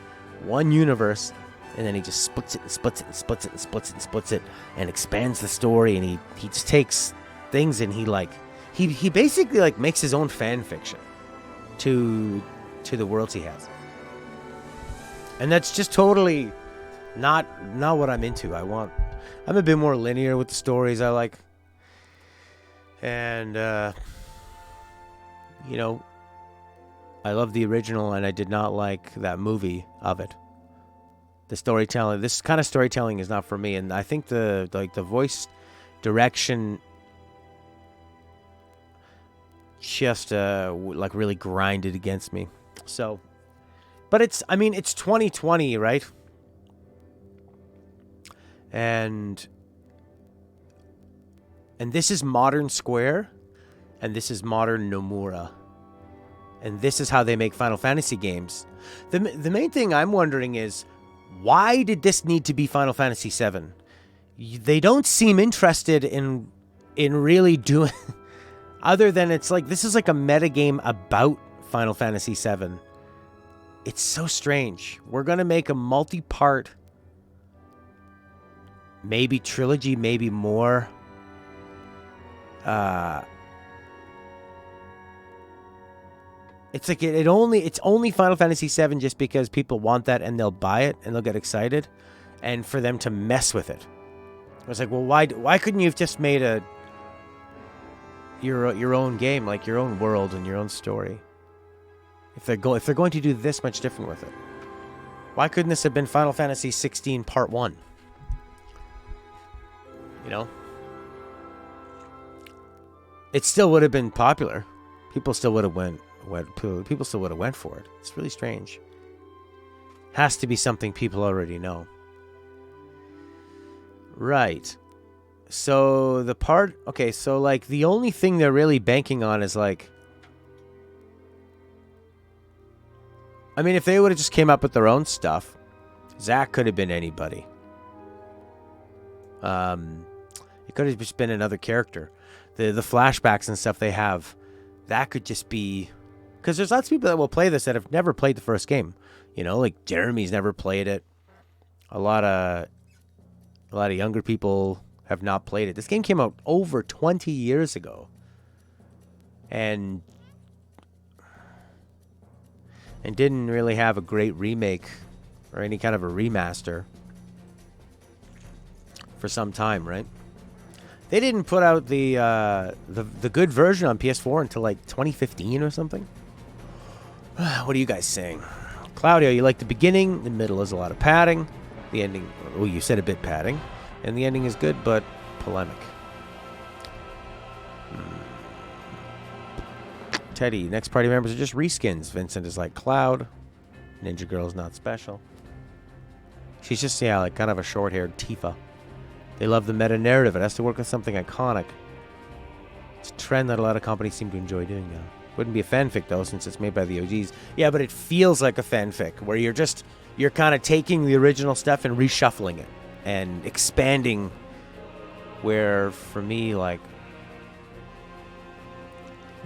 one universe, and then he just splits it and splits it and splits it and splits it and splits it and expands the story, and he just takes things and he basically, like, makes his own fan fiction to the worlds he has. And that's just totally not what I'm into. I'm a bit more linear with the stories I like. And, you know, I love the original, and I did not like that movie of it. The storytelling, this kind of storytelling is not for me, and I think the voice direction just like really grinded against me. So, but it's 2020, right? And this is modern Square. And this is modern Nomura. And this is how they make Final Fantasy games. The main thing I'm wondering is, why did this need to be Final Fantasy VII? They don't seem interested in really doing... other than it's like, this is like a metagame about Final Fantasy VII. It's so strange. We're going to make a multi-part... maybe trilogy, maybe more... It's like it's only Final Fantasy VII just because people want that and they'll buy it and they'll get excited, and for them to mess with it. I was like, well, why couldn't you have just made your own game, like your own world and your own story? If they're going to do this much different with it, why couldn't this have been Final Fantasy 16 Part 1? You know, it still would have been popular. People still would have went for it. It's really strange. Has to be something people already know. Right. So so like the only thing they're really banking on is like, I mean, if they would have just came up with their own stuff, Zack could have been anybody. It could have just been another character. The flashbacks and stuff they have, that could just be... Because there's lots of people that will play this that have never played the first game. You know, like Jeremy's never played it. A lot of younger people have not played it. This game came out over 20 years ago. And didn't really have a great remake or any kind of a remaster for some time, right? They didn't put out the good version on PS4 until like 2015 or something. What are you guys saying? Claudio, you like the beginning. The middle is a lot of padding. The ending, well, you said a bit padding. And the ending is good, but polemic. Teddy, next party members are just reskins. Vincent is like Cloud. Ninja Girl is not special. She's just, yeah, like kind of a short-haired Tifa. They love the meta-narrative. It has to work with something iconic. It's a trend that a lot of companies seem to enjoy doing now. Wouldn't be a fanfic though, since it's made by the OGs. Yeah, but it feels like a fanfic where you're kind of taking the original stuff and reshuffling it and expanding. Where for me, like,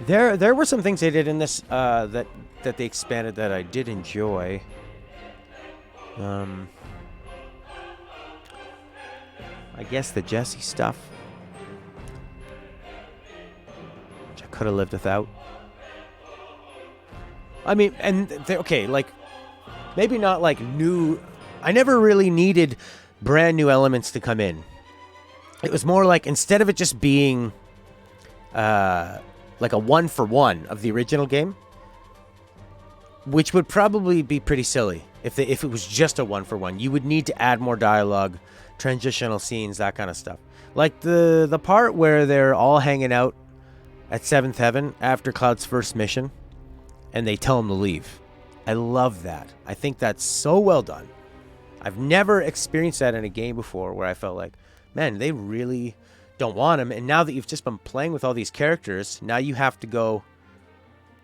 there were some things they did in this that they expanded that I did enjoy. I guess the Jesse stuff, which I could have lived without. I mean, and okay, like, maybe not like new. I never really needed brand new elements to come in. It was more like, instead of it just being like a 1-for-1 of the original game, which would probably be pretty silly if it was just a 1-for-1. You would need to add more dialogue, transitional scenes, that kind of stuff. Like the part where they're all hanging out at 7th Heaven after Cloud's first mission, and they tell him to leave. I love that. I think that's so well done. I've never experienced that in a game before, where I felt like, man, they really don't want him. And now that you've just been playing with all these characters, now you have to go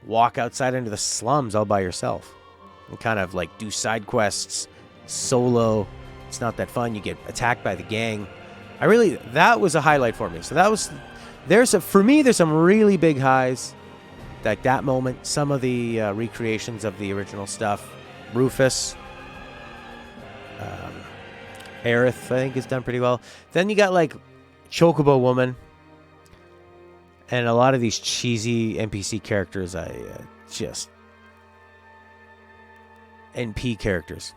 walk outside into the slums all by yourself and kind of like do side quests solo. It's not that fun. You get attacked by the gang. That was a highlight for me. So for me, there's some really big highs. Like that moment, some of the recreations of the original stuff. Rufus, Aerith, I think, is done pretty well. Then you got like Chocobo Woman and a lot of these cheesy NPC characters. Just NP characters.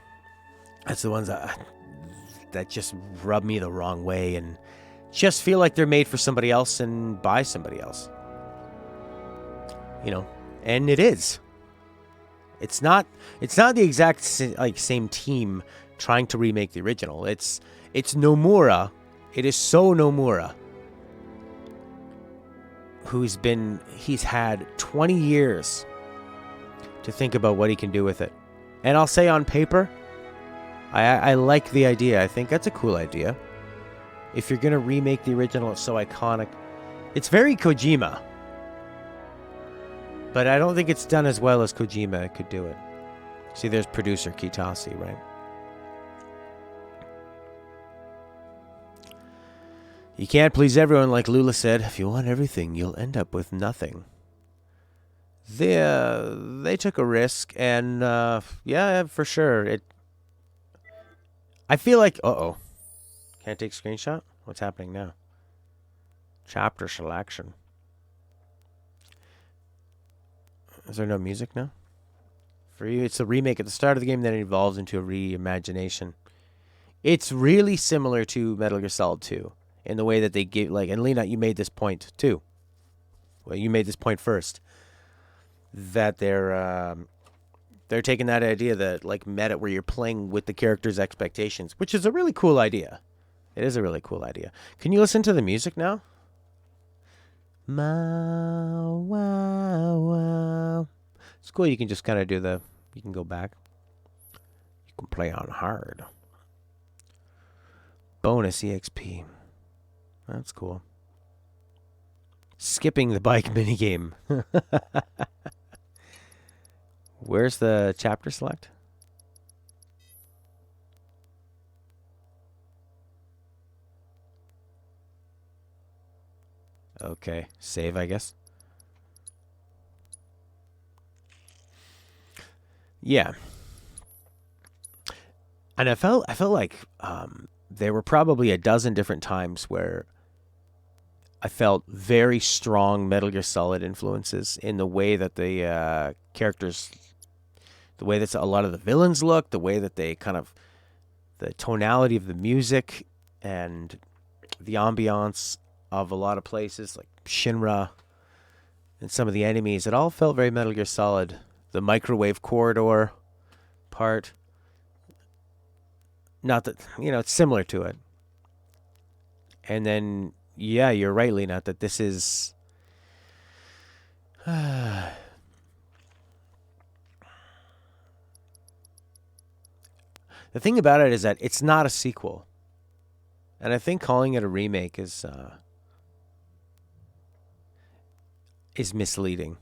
That's the ones that just rub me the wrong way and just feel like they're made for somebody else and by somebody else. You know, and it is. It's not the exact same team trying to remake the original. It's Nomura. It is So Nomura, he's had 20 years to think about what he can do with it. And I'll say, on paper, I like the idea. I think that's a cool idea. If you're going to remake the original, it's so iconic. It's very Kojima. But I don't think it's done as well as Kojima could do it. See, there's producer Kitase, right? You can't please everyone, like Lula said. If you want everything, you'll end up with nothing. They took a risk, and yeah, for sure. I feel like, can't take screenshot? What's happening now? Chapter selection. Is there no music now? For you, it's a remake at the start of the game, then it evolves into a reimagination. It's really similar to Metal Gear Solid 2 in the way that they give, like, and Lena, you made this point too. Well, you made this point first, that they're taking that idea that, like, meta, where you're playing with the character's expectations, which is a really cool idea. It is a really cool idea. Can you listen to the music now? Wow. It's cool. You can just kind of you can go back. You can play on hard. Bonus EXP. That's cool. Skipping the bike minigame. Where's the chapter select? Okay, save, I guess. Yeah. And I felt like there were probably a dozen different times where I felt very strong Metal Gear Solid influences in the way that the characters, the way that a lot of the villains look, the way that they kind of, the tonality of the music and the ambiance of a lot of places like Shinra and some of the enemies. It all felt very Metal Gear Solid. The microwave corridor part. Not that, it's similar to it. And then, yeah, you're right, Lena, that this is... The thing about it is that it's not a sequel. And I think calling it a remake is misleading.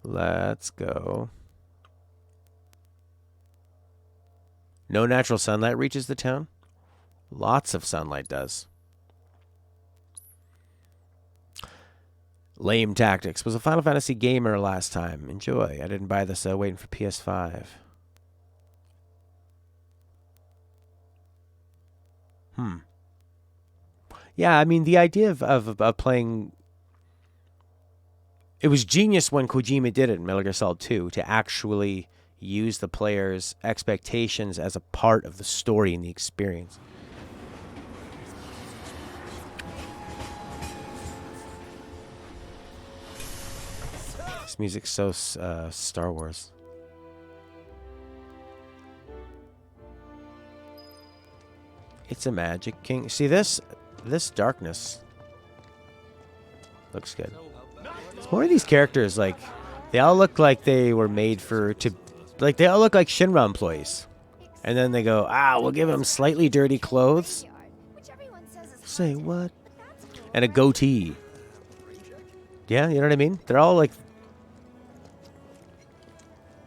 Let's go. No natural sunlight reaches the town? Lots of sunlight does. Lame Tactics. Was a Final Fantasy gamer last time. Enjoy. I didn't buy this, waiting for PS5. Yeah, I mean, the idea of playing... It was genius when Kojima did it in Metal Gear Solid 2 to actually use the player's expectations as a part of the story and the experience. This music's so Star Wars. It's a Magic King. See this darkness looks good. It's more of these characters, like they all look like they were made like they all look like Shinra employees. And then they go, we'll give them slightly dirty clothes. Say what? And a goatee. Yeah, you know what I mean? They're all like...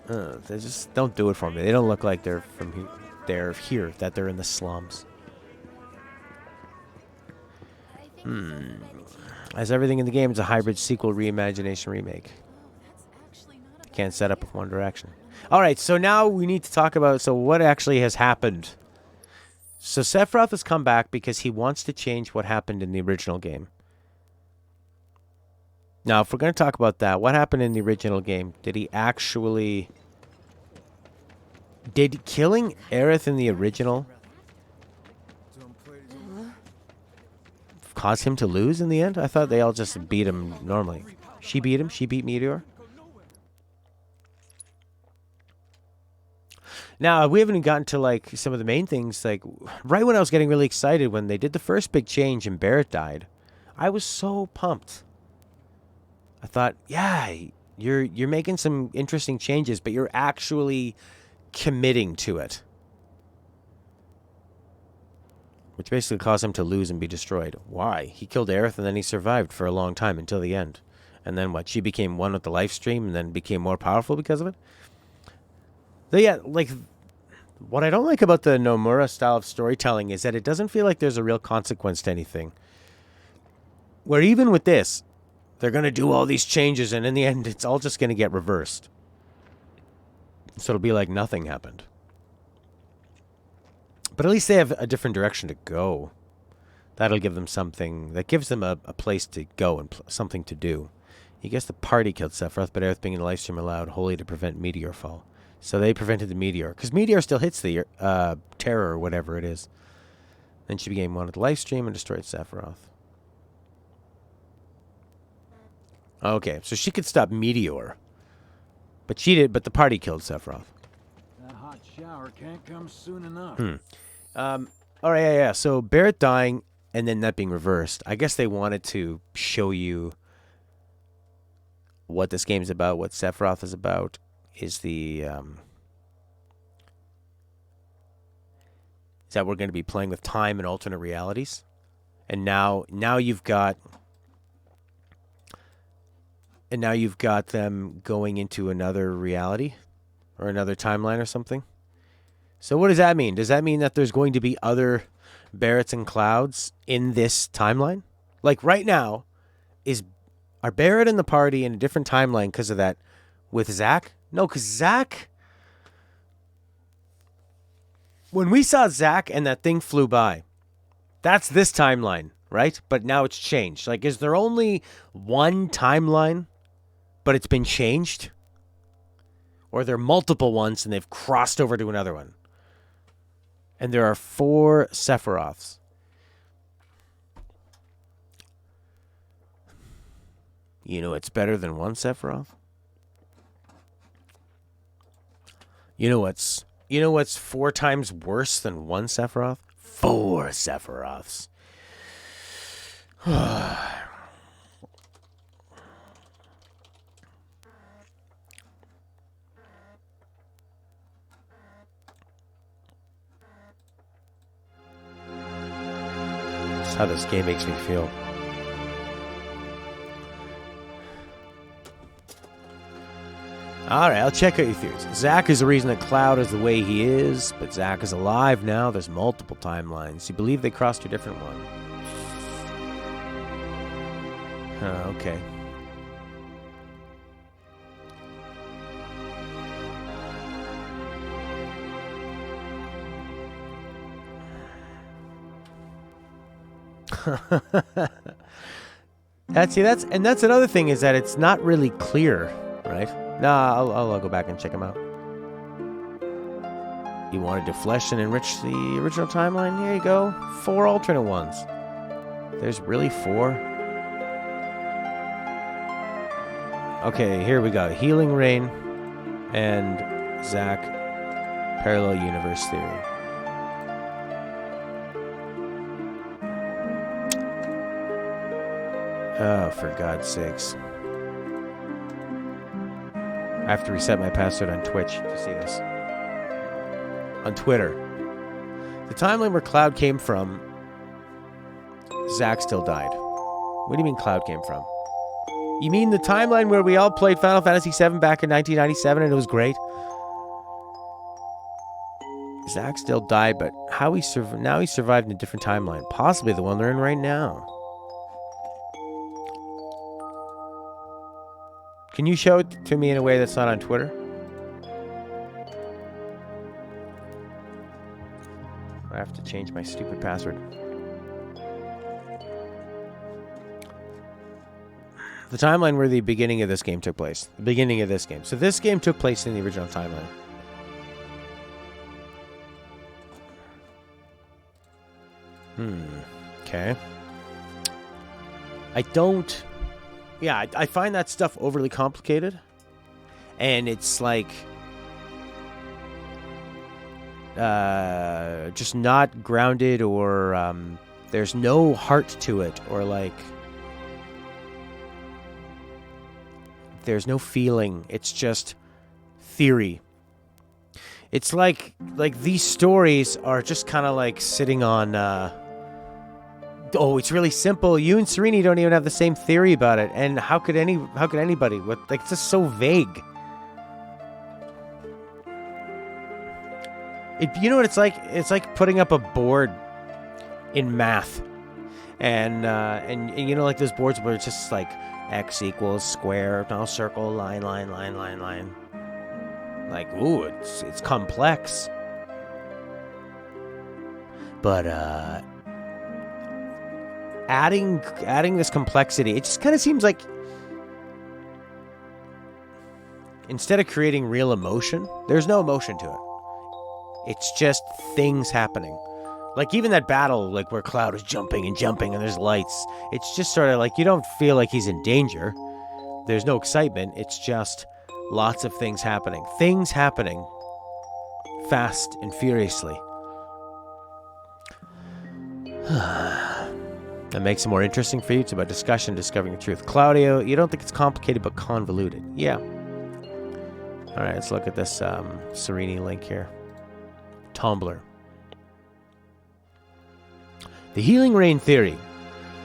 they just don't do it for me. They don't look like they're from here. They're here, that they're in the slums. As everything in the game is a hybrid sequel, reimagination, remake. Can't set up with One Direction. All right, so now we need to talk about what actually has happened. So Sephiroth has come back because he wants to change what happened in the original game. Now, if we're going to talk about that, what happened in the original game? Did killing Aerith in the original cause him to lose in the end? I thought they all just beat him normally. She beat him? She beat Meteor? Now, we haven't gotten to, like, some of the main things. Like, right when I was getting really excited, when they did the first big change and Barrett died, I was so pumped. I thought, yeah, you're making some interesting changes, but you're actually committing to it. Which basically caused him to lose and be destroyed. Why? He killed Aerith and then he survived for a long time until the end. And then what? She became one with the life stream and then became more powerful because of it? But yeah, like, what I don't like about the Nomura style of storytelling is that it doesn't feel like there's a real consequence to anything. Where even with this, they're going to do all these changes and in the end, it's all just going to get reversed. So it'll be like nothing happened. But at least they have a different direction to go. That'll give them something. That gives them a place to go and something to do. I guess the party killed Sephiroth, but Aerith being in the live stream allowed wholly to prevent Meteor fall. So they prevented the Meteor. Because Meteor still hits the Terror or whatever it is. Then she became one of the live stream and destroyed Sephiroth. Okay, so she could stop Meteor. But she did, but the party killed Sephiroth. That hot shower can't come soon enough. All right, yeah. So Barrett dying and then that being reversed. I guess they wanted to show you what this game's about, what Sephiroth is about. Is that we're going to be playing with time and alternate realities, and now you've got them going into another reality or another timeline or something. So what does that mean? Does that mean that there's going to be other Barretts and Clouds in this timeline? Like right now, are Barrett and the party in a different timeline because of that with Zack? No, because Zack... When we saw Zack and that thing flew by, that's this timeline, right? But now it's changed. Like, is there only one timeline, but it's been changed? Or are there multiple ones and they've crossed over to another one? And there are 4 Sephiroths. You know it's better than one Sephiroth? You know what's 4 times worse than one Sephiroth? 4 Sephiroths. how this game makes me feel. Alright, I'll check out your theories. Zack is the reason that Cloud is the way he is, but Zack is alive now. There's multiple timelines. You believe they crossed a different one? Okay. That's another thing, is that it's not really clear, right? Nah, I'll go back and check them out. You wanted to flesh and enrich the original timeline? Here you go. 4 alternate ones. There's really 4? Okay, here we go. Healing Rain and Zack Parallel Universe Theory. Oh, for God's sakes. I have to reset my password on Twitch to see this. On Twitter. The timeline where Cloud came from, Zack still died. What do you mean Cloud came from? You mean the timeline where we all played Final Fantasy VII back in 1997 and it was great? Zack still died, but how he now he survived in a different timeline. Possibly the one they're in right now. Can you show it to me in a way that's not on Twitter? I have to change my stupid password. The timeline where the beginning of this game took place. The beginning of this game. So this game took place in the original timeline. Okay. I find that stuff overly complicated. And it's like... just not grounded, or there's no heart to it, or like... there's no feeling. It's just theory. It's like these stories are just kind of like sitting on... oh, it's really simple. You and Sereni don't even have the same theory about it. And how could anybody? Like, it's just so vague. You know what it's like? It's like putting up a board in math. And you know, like those boards where it's just like x equals square, no, circle, line. Like, ooh, it's complex. But adding this complexity, it just kind of seems like instead of creating real emotion, there's no emotion to it. It's just things happening. Like even that battle, like where Cloud is jumping and there's lights. It's just sort of like you don't feel like he's in danger. There's no excitement. It's just lots of things happening. Things happening fast and furiously. That makes it more interesting for you. It's about discussion, discovering the truth. Claudio, you don't think it's complicated but convoluted. Yeah. All right, let's look at this Sereni link here. Tumblr. The Healing Rain Theory.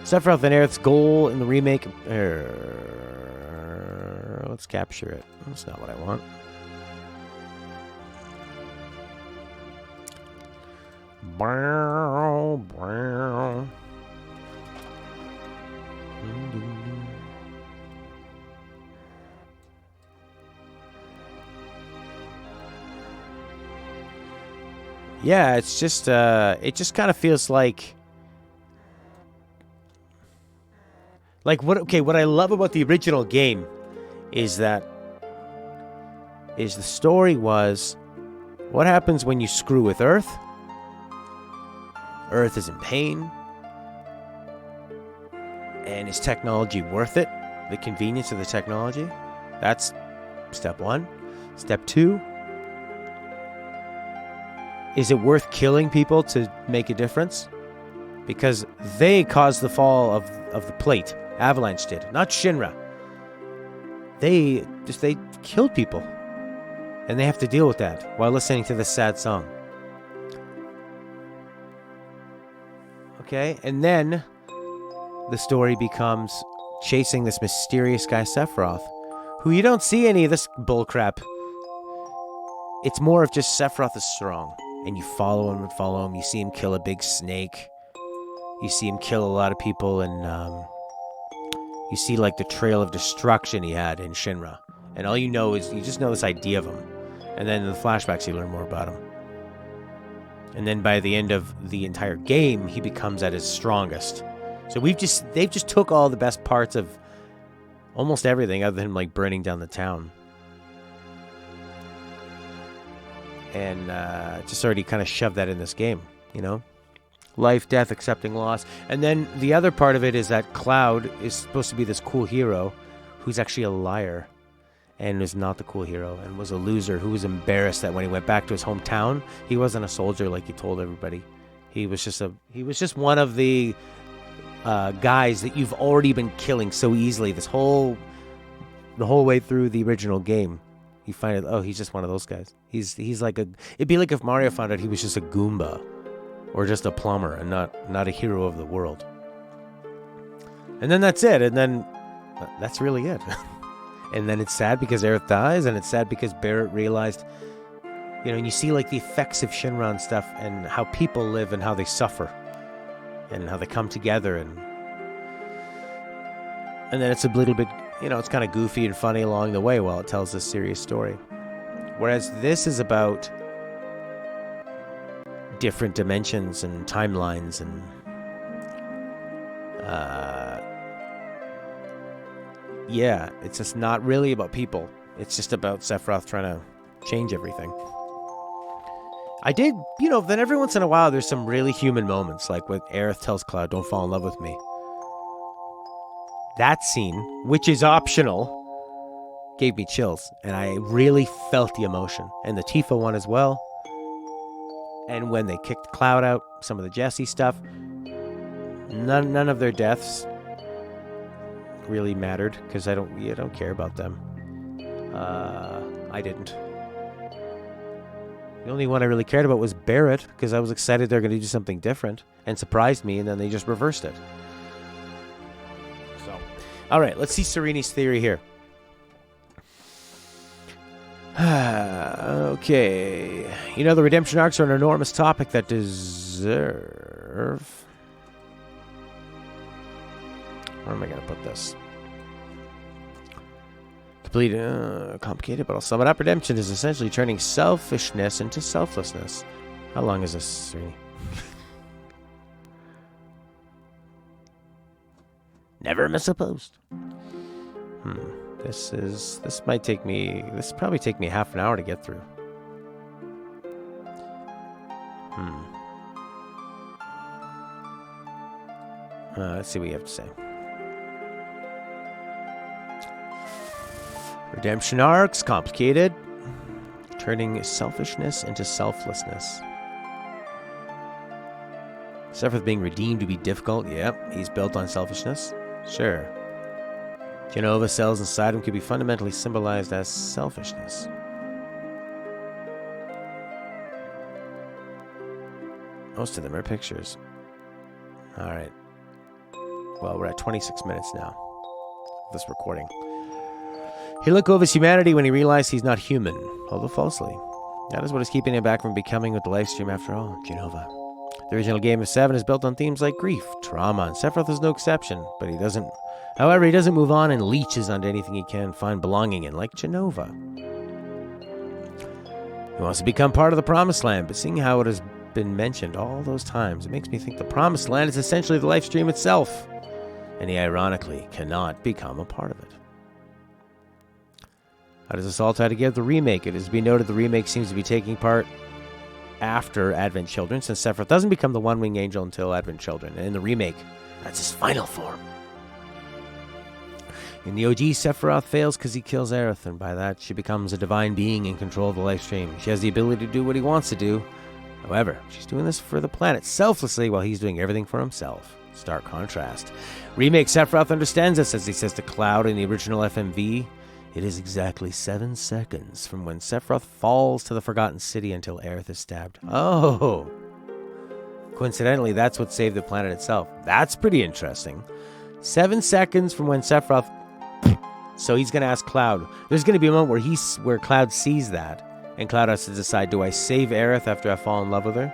Sephiroth and Aerith's goal in the remake. Let's capture it. That's not what I want. Yeah, it's just it just kind of feels like what I love about the original game is the story was what happens when you screw with Earth. Earth is in pain. And is technology worth it? The convenience of the technology? That's step 1. Step 2. Is it worth killing people to make a difference? Because they caused the fall of the plate. Avalanche did. Not Shinra. They killed people. And they have to deal with that while listening to this sad song. Okay, and then the story becomes chasing this mysterious guy Sephiroth, who you don't see any of this bullcrap. It's more of just Sephiroth is strong, and you follow him and follow him. You see him kill a big snake. You see him kill a lot of people, and you see like the trail of destruction he had in Shinra. And all you know is, you just know this idea of him. And then in the flashbacks you learn more about him. And then by the end of the entire game, he becomes at his strongest. So they've just took all the best parts of almost everything other than like burning down the town. And just already kind of shoved that in this game, you know? Life, death, accepting loss. And then the other part of it is that Cloud is supposed to be this cool hero who's actually a liar and is not the cool hero and was a loser who was embarrassed that when he went back to his hometown, he wasn't a soldier like he told everybody. He was just one of the guys that you've already been killing so easily the whole way through the original game. You find out, oh, he's just one of those guys. He's like it'd be like if Mario found out he was just a Goomba or just a plumber and not a hero of the world. And then that's it. And then that's really it. And then it's sad because Aerith dies, and it's sad because Barrett realized, you know, and you see like the effects of Shinra and stuff and how people live and how they suffer and how they come together, and then it's a little bit, you know, it's kind of goofy and funny along the way while it tells this serious story. Whereas this is about different dimensions and timelines and yeah, it's just not really about people. It's just about Sephiroth trying to change everything. I did, you know, then every once in a while there's some really human moments, like when Aerith tells Cloud, don't fall in love with me. That scene, which is optional, gave me chills, and I really felt the emotion. And the Tifa one as well. And when they kicked Cloud out, some of the Jessie stuff, none of their deaths really mattered, because I don't care about them. I didn't. The only one I really cared about was Barrett, because I was excited they're going to do something different, and surprised me, and then they just reversed it. So, all right, let's see Sereni's theory here. Okay. You know, the redemption arcs are an enormous topic that deserve... Where am I going to put this? Complete, complicated, but I'll sum it up. Redemption is essentially turning selfishness into selflessness. How long is this, Sereni? Never miss a post. This might take me, this probably take me half an hour to get through. Let's see what you have to say. Redemption arcs, complicated. Turning selfishness into selflessness. Sephiroth being redeemed to be difficult. Yep, he's built on selfishness. Sure. Jenova cells inside him could be fundamentally symbolized as selfishness. Most of them are pictures. Alright. Well, we're at 26 minutes now of this recording. He let go of his humanity when he realized he's not human, although falsely. That is what is keeping him back from becoming with the live stream after all, Jenova. The original game of 7 is built on themes like grief, trauma, and Sephiroth is no exception, but he doesn't move on and leeches onto anything he can find belonging in, like Jenova. He wants to become part of the Promised Land, but seeing how it has been mentioned all those times, it makes me think the Promised Land is essentially the live stream itself, and he ironically cannot become a part of it. How does this all tie together? The remake. It is to be noted the remake seems to be taking part after Advent Children, since Sephiroth doesn't become the One-Winged Angel until Advent Children. And in the remake, that's his final form. In the OG, Sephiroth fails because he kills Aerith, and by that, she becomes a divine being in control of the life stream. She has the ability to do what he wants to do. However, she's doing this for the planet selflessly while he's doing everything for himself. Stark contrast. Remake Sephiroth understands this, as he says to Cloud in the original FMV. It is exactly 7 seconds from when Sephiroth falls to the Forgotten City until Aerith is stabbed. Oh! Coincidentally, that's what saved the planet itself. That's pretty interesting. 7 seconds from when Sephiroth... So he's going to ask Cloud. There's going to be a moment where Cloud sees that. And Cloud has to decide, do I save Aerith after I fall in love with her?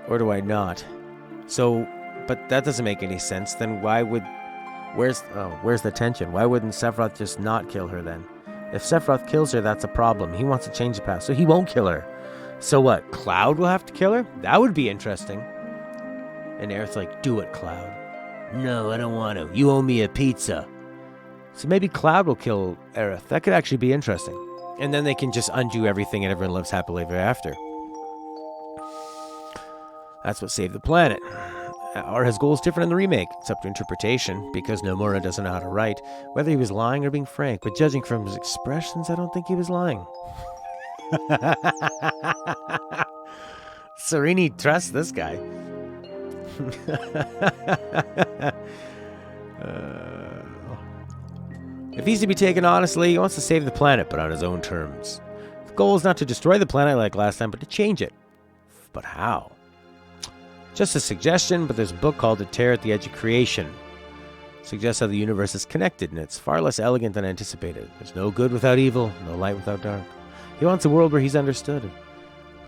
Or do I not? So, but that doesn't make any sense. Then why would... Where's the tension? Why wouldn't Sephiroth just not kill her then? If Sephiroth kills her, that's a problem. He wants to change the past, so he won't kill her. So what? Cloud will have to kill her? That would be interesting. And Aerith's like, do it, Cloud. No, I don't want to. You owe me a pizza. So maybe Cloud will kill Aerith. That could actually be interesting. And then they can just undo everything and everyone lives happily ever after. That's what saved the planet. Are his goals different in the remake? It's up to interpretation, because Nomura doesn't know how to write, whether he was lying or being frank. But judging from his expressions, I don't think he was lying. Serini trusts this guy. If he's to be taken honestly, he wants to save the planet, but on his own terms. The goal is not to destroy the planet like last time, but to change it. But how? Just a suggestion, but there's a book called A Tear at the Edge of Creation. It suggests how the universe is connected, and it's far less elegant than anticipated. There's no good without evil, no light without dark. He wants a world where he's understood.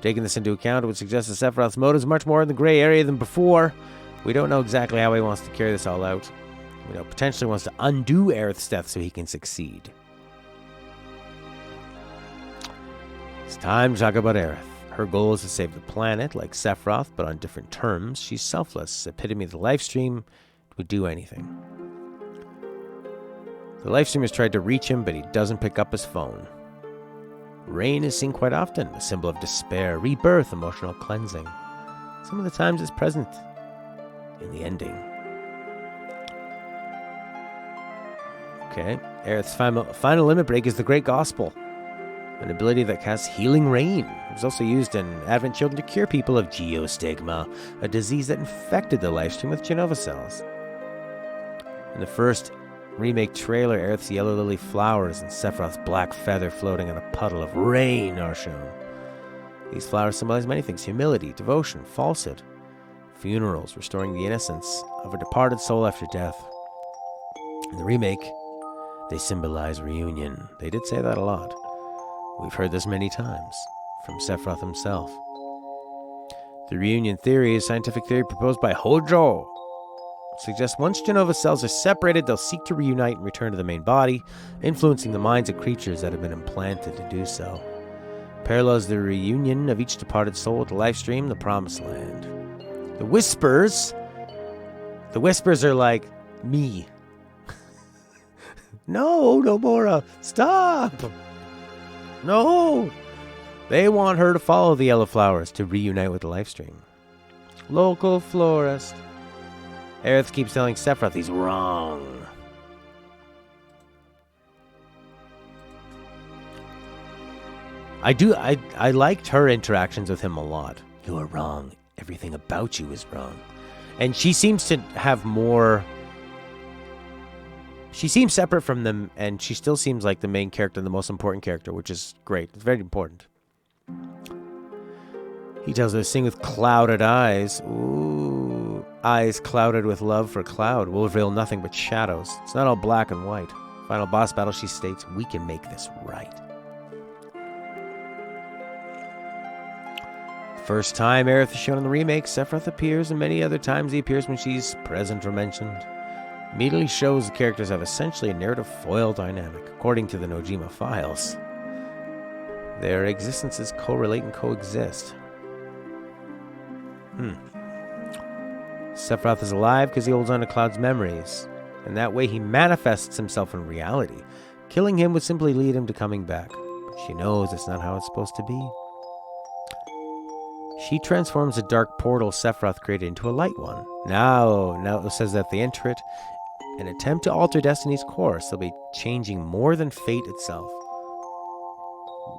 Taking this into account, it would suggest that Sephiroth's motives are much more in the gray area than before. We don't know exactly how he wants to carry this all out. We know potentially wants to undo Aerith's death so he can succeed. It's time to talk about Aerith. Her goal is to save the planet, like Sephiroth, but on different terms. She's selfless, epitome of the lifestream, would do anything. The lifestream has tried to reach him, but he doesn't pick up his phone. Rain is seen quite often, a symbol of despair, rebirth, emotional cleansing. Some of the times it's present in the ending. Okay, Aerith's final limit break is the Great Gospel, an ability that casts healing rain. It was also used in Advent Children to cure people of geostigma, a disease that infected the lifestream with Genova cells. In the first remake trailer, Aerith's yellow lily flowers and Sephiroth's black feather floating on a puddle of rain are shown. These flowers symbolize many things: humility, devotion, falsehood, funerals, restoring the innocence of a departed soul after death. In the remake, they symbolize reunion. They did say that a lot. We've heard this many times from Sephiroth himself. The reunion theory is a scientific theory proposed by Hojo. It suggests once Genova cells are separated, they'll seek to reunite and return to the main body, influencing the minds of creatures that have been implanted to do so. Parallels the reunion of each departed soul with the lifestream, the Promised Land. The Whispers are like me. No, Nomura, stop! No! They want her to follow the yellow flowers to reunite with the lifestream. Local florist. Aerith keeps telling Sephiroth he's wrong. I liked her interactions with him a lot. You are wrong. Everything about you is wrong. And she seems to have more... She seems separate from them, and she still seems like the main character, the most important character, which is great. It's very important. He tells her to sing with clouded eyes. Ooh. Eyes clouded with love for Cloud will reveal nothing but shadows. It's not all black and white. Final boss battle, she states, we can make this right. First time Aerith is shown in the remake, Sephiroth appears, and many other times he appears when she's present or mentioned. Immediately shows the characters have essentially a narrative foil dynamic, according to the Nojima files. Their existences correlate and coexist. Sephiroth is alive because he holds on to Cloud's memories, and that way he manifests himself in reality. Killing him would simply lead him to coming back, but she knows it's not how it's supposed to be. She transforms a dark portal Sephiroth created into a light one. Now it says that if they enter it, an attempt to alter Destiny's course, they'll be changing more than fate itself.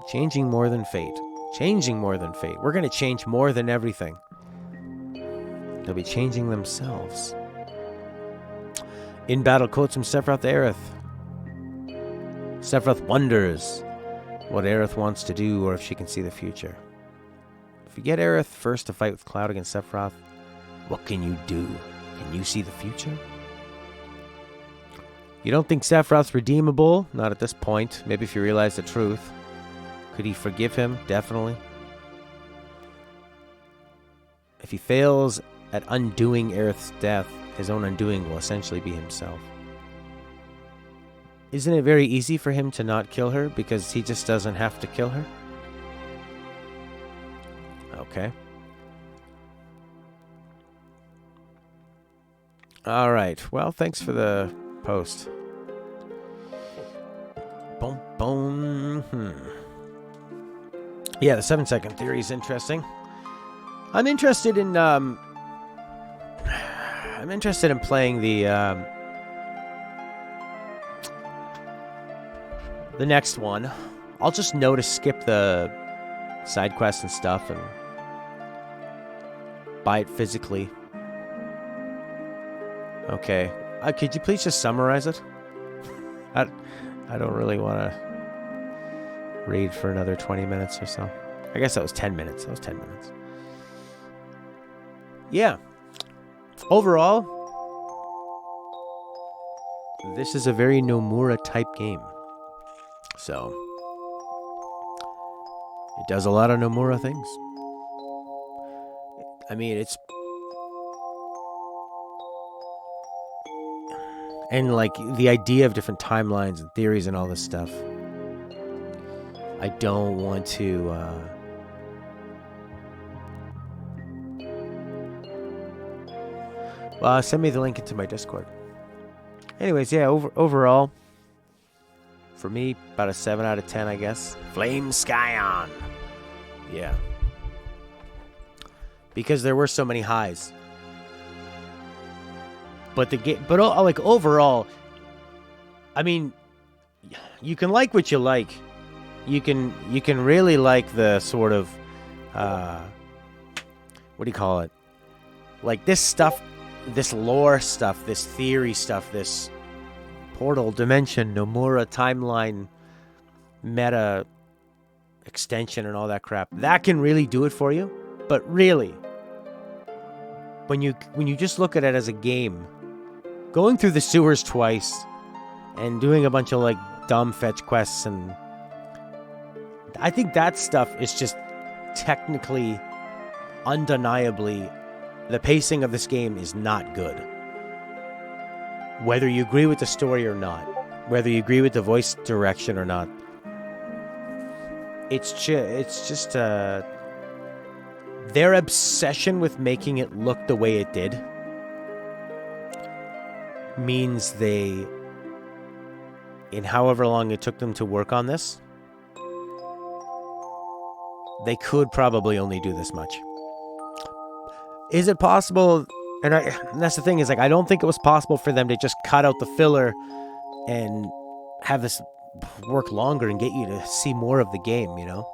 Changing more than fate. Changing more than fate. We're going to change more than everything. They'll be changing themselves. In battle quotes from Sephiroth to Aerith. Sephiroth wonders what Aerith wants to do or if she can see the future. If you get Aerith first to fight with Cloud against Sephiroth, what can you do? Can you see the future? You don't think Sephiroth's redeemable? Not at this point. Maybe if you realize the truth. Could he forgive him? Definitely. If he fails at undoing Aerith's death, his own undoing will essentially be himself. Isn't it very easy for him to not kill her because he just doesn't have to kill her? Okay. All right. Well, thanks for the post. Boom, boom. Yeah, the 7-second theory is interesting. I'm interested in playing the next one. I'll just know to skip the side quests and stuff and buy it physically. Okay. Could you please just summarize it? I don't really want to read for another 20 minutes or so. I guess that was 10 minutes. That was 10 minutes. Yeah. Overall, this is a very Nomura type game. So, it does a lot of Nomura things. I mean, it's... And, like, the idea of different timelines and theories and all this stuff. I don't want to... Well, send me the link into my Discord. Anyways, yeah, overall, for me, about a 7 out of 10, I guess. Flame Scion. Yeah. Because there were so many highs. But the game, like overall, I mean, you can like what you like. You can really like the sort of, what do you call it? Like this stuff, this lore stuff, this theory stuff, this portal dimension, Nomura timeline, meta extension, and all that crap. That can really do it for you. But really, when you just look at it as a game, going through the sewers twice and doing a bunch of like dumb fetch quests, and I think that stuff is just technically, undeniably, the pacing of this game is not good. Whether you agree with the story or not, whether you agree with the voice direction or not, it's just their obsession with making it look the way it did means they, in however long it took them to work on this, they could probably only do this much. Is it possible? And that's the thing, is like, I don't think it was possible for them to just cut out the filler and have this work longer and get you to see more of the game, you know?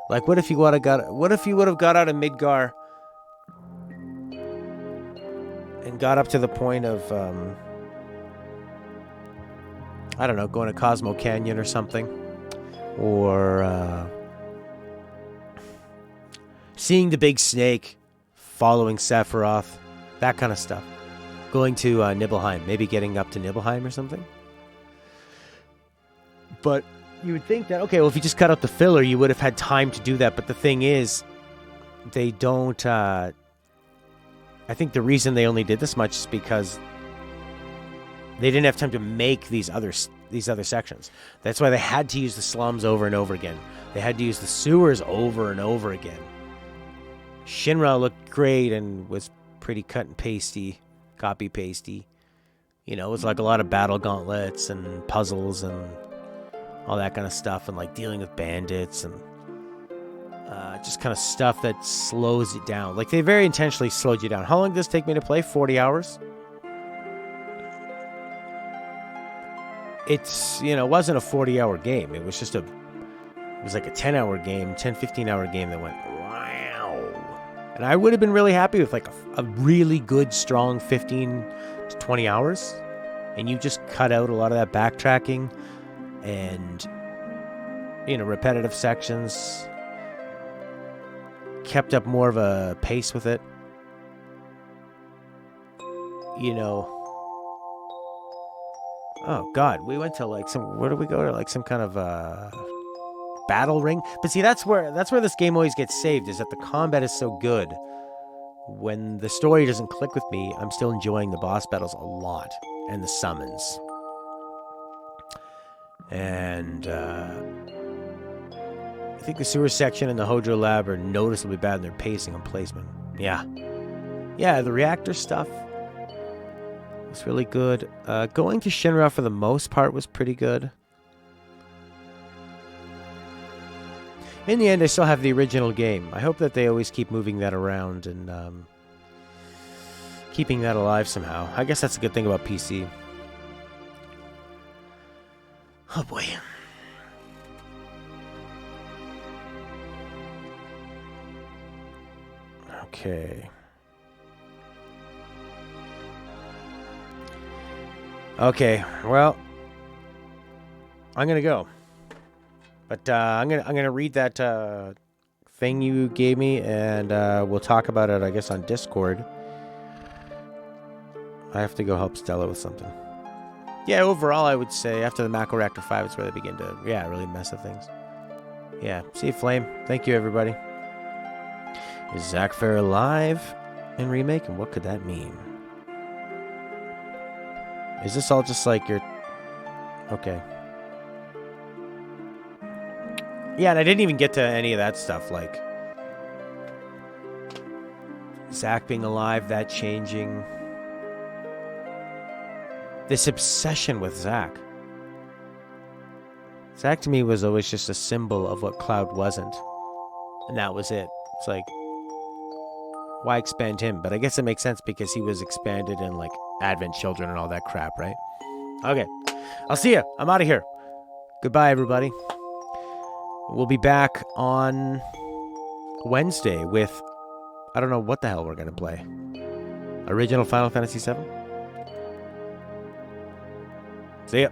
Like, what if you would have got out of Midgar and got up to the point of, I don't know, going to Cosmo Canyon or something, or seeing the big snake, following Sephiroth, that kind of stuff. Going to Nibelheim, maybe getting up to Nibelheim or something. But you would think that, okay, well, if you just cut out the filler, you would have had time to do that. But the thing is, they don't... I think the reason they only did this much is because they didn't have time to make these other sections. That's why they had to use the slums over and over again. They had to use the sewers over and over again. Shinra looked great and was pretty cut and pasty, copy-pasty. You know, it was like a lot of battle gauntlets and puzzles and all that kind of stuff, and like dealing with bandits and just kind of stuff that slows it down. Like, they very intentionally slowed you down. How long did this take me to play? 40 hours? It's, you know, it wasn't a 40-hour game. It was just it was like a 10-hour game, 10, 15-hour game that went, wow. And I would have been really happy with like a really good, strong 15 to 20 hours. And you just cut out a lot of that backtracking and, you know, repetitive sections. kept up more of a pace with it. You know. Oh God, we went to like some. Where did we go to? Like some kind of battle ring. But see, that's where this game always gets saved. Is that the combat is so good. When the story doesn't click with me, I'm still enjoying the boss battles a lot and the summons. And I think the sewer section and the Hojo lab are noticeably bad in their pacing and placement. Yeah, the reactor stuff was really good. Going to Shinra for the most part was pretty good. In the end, I still have the original game. I hope that they always keep moving that around and keeping that alive somehow. I guess that's a good thing about PC. Oh boy. Okay. Okay, well, I'm gonna go. But I'm gonna read that thing you gave me, and we'll talk about it, I guess, on Discord. I have to go help Stella with something. Yeah, overall, I would say after the Macro Reactor 5, it's where they begin to, really mess with things. Yeah, see you, Flame. Thank you, everybody. Is Zack Fair alive in Remake, and what could that mean? Is this all just like your... Okay. Yeah, and I didn't even get to any of that stuff, like Zack being alive, that changing. This obsession with Zack. Zack to me was always just a symbol of what Cloud wasn't. And that was it. It's like, why expand him? But I guess it makes sense because he was expanded in like Advent Children and all that crap, right? Okay. I'll see ya. I'm out of here. Goodbye, everybody. We'll be back on Wednesday with, I don't know what the hell we're going to play. Original Final Fantasy VII? See ya.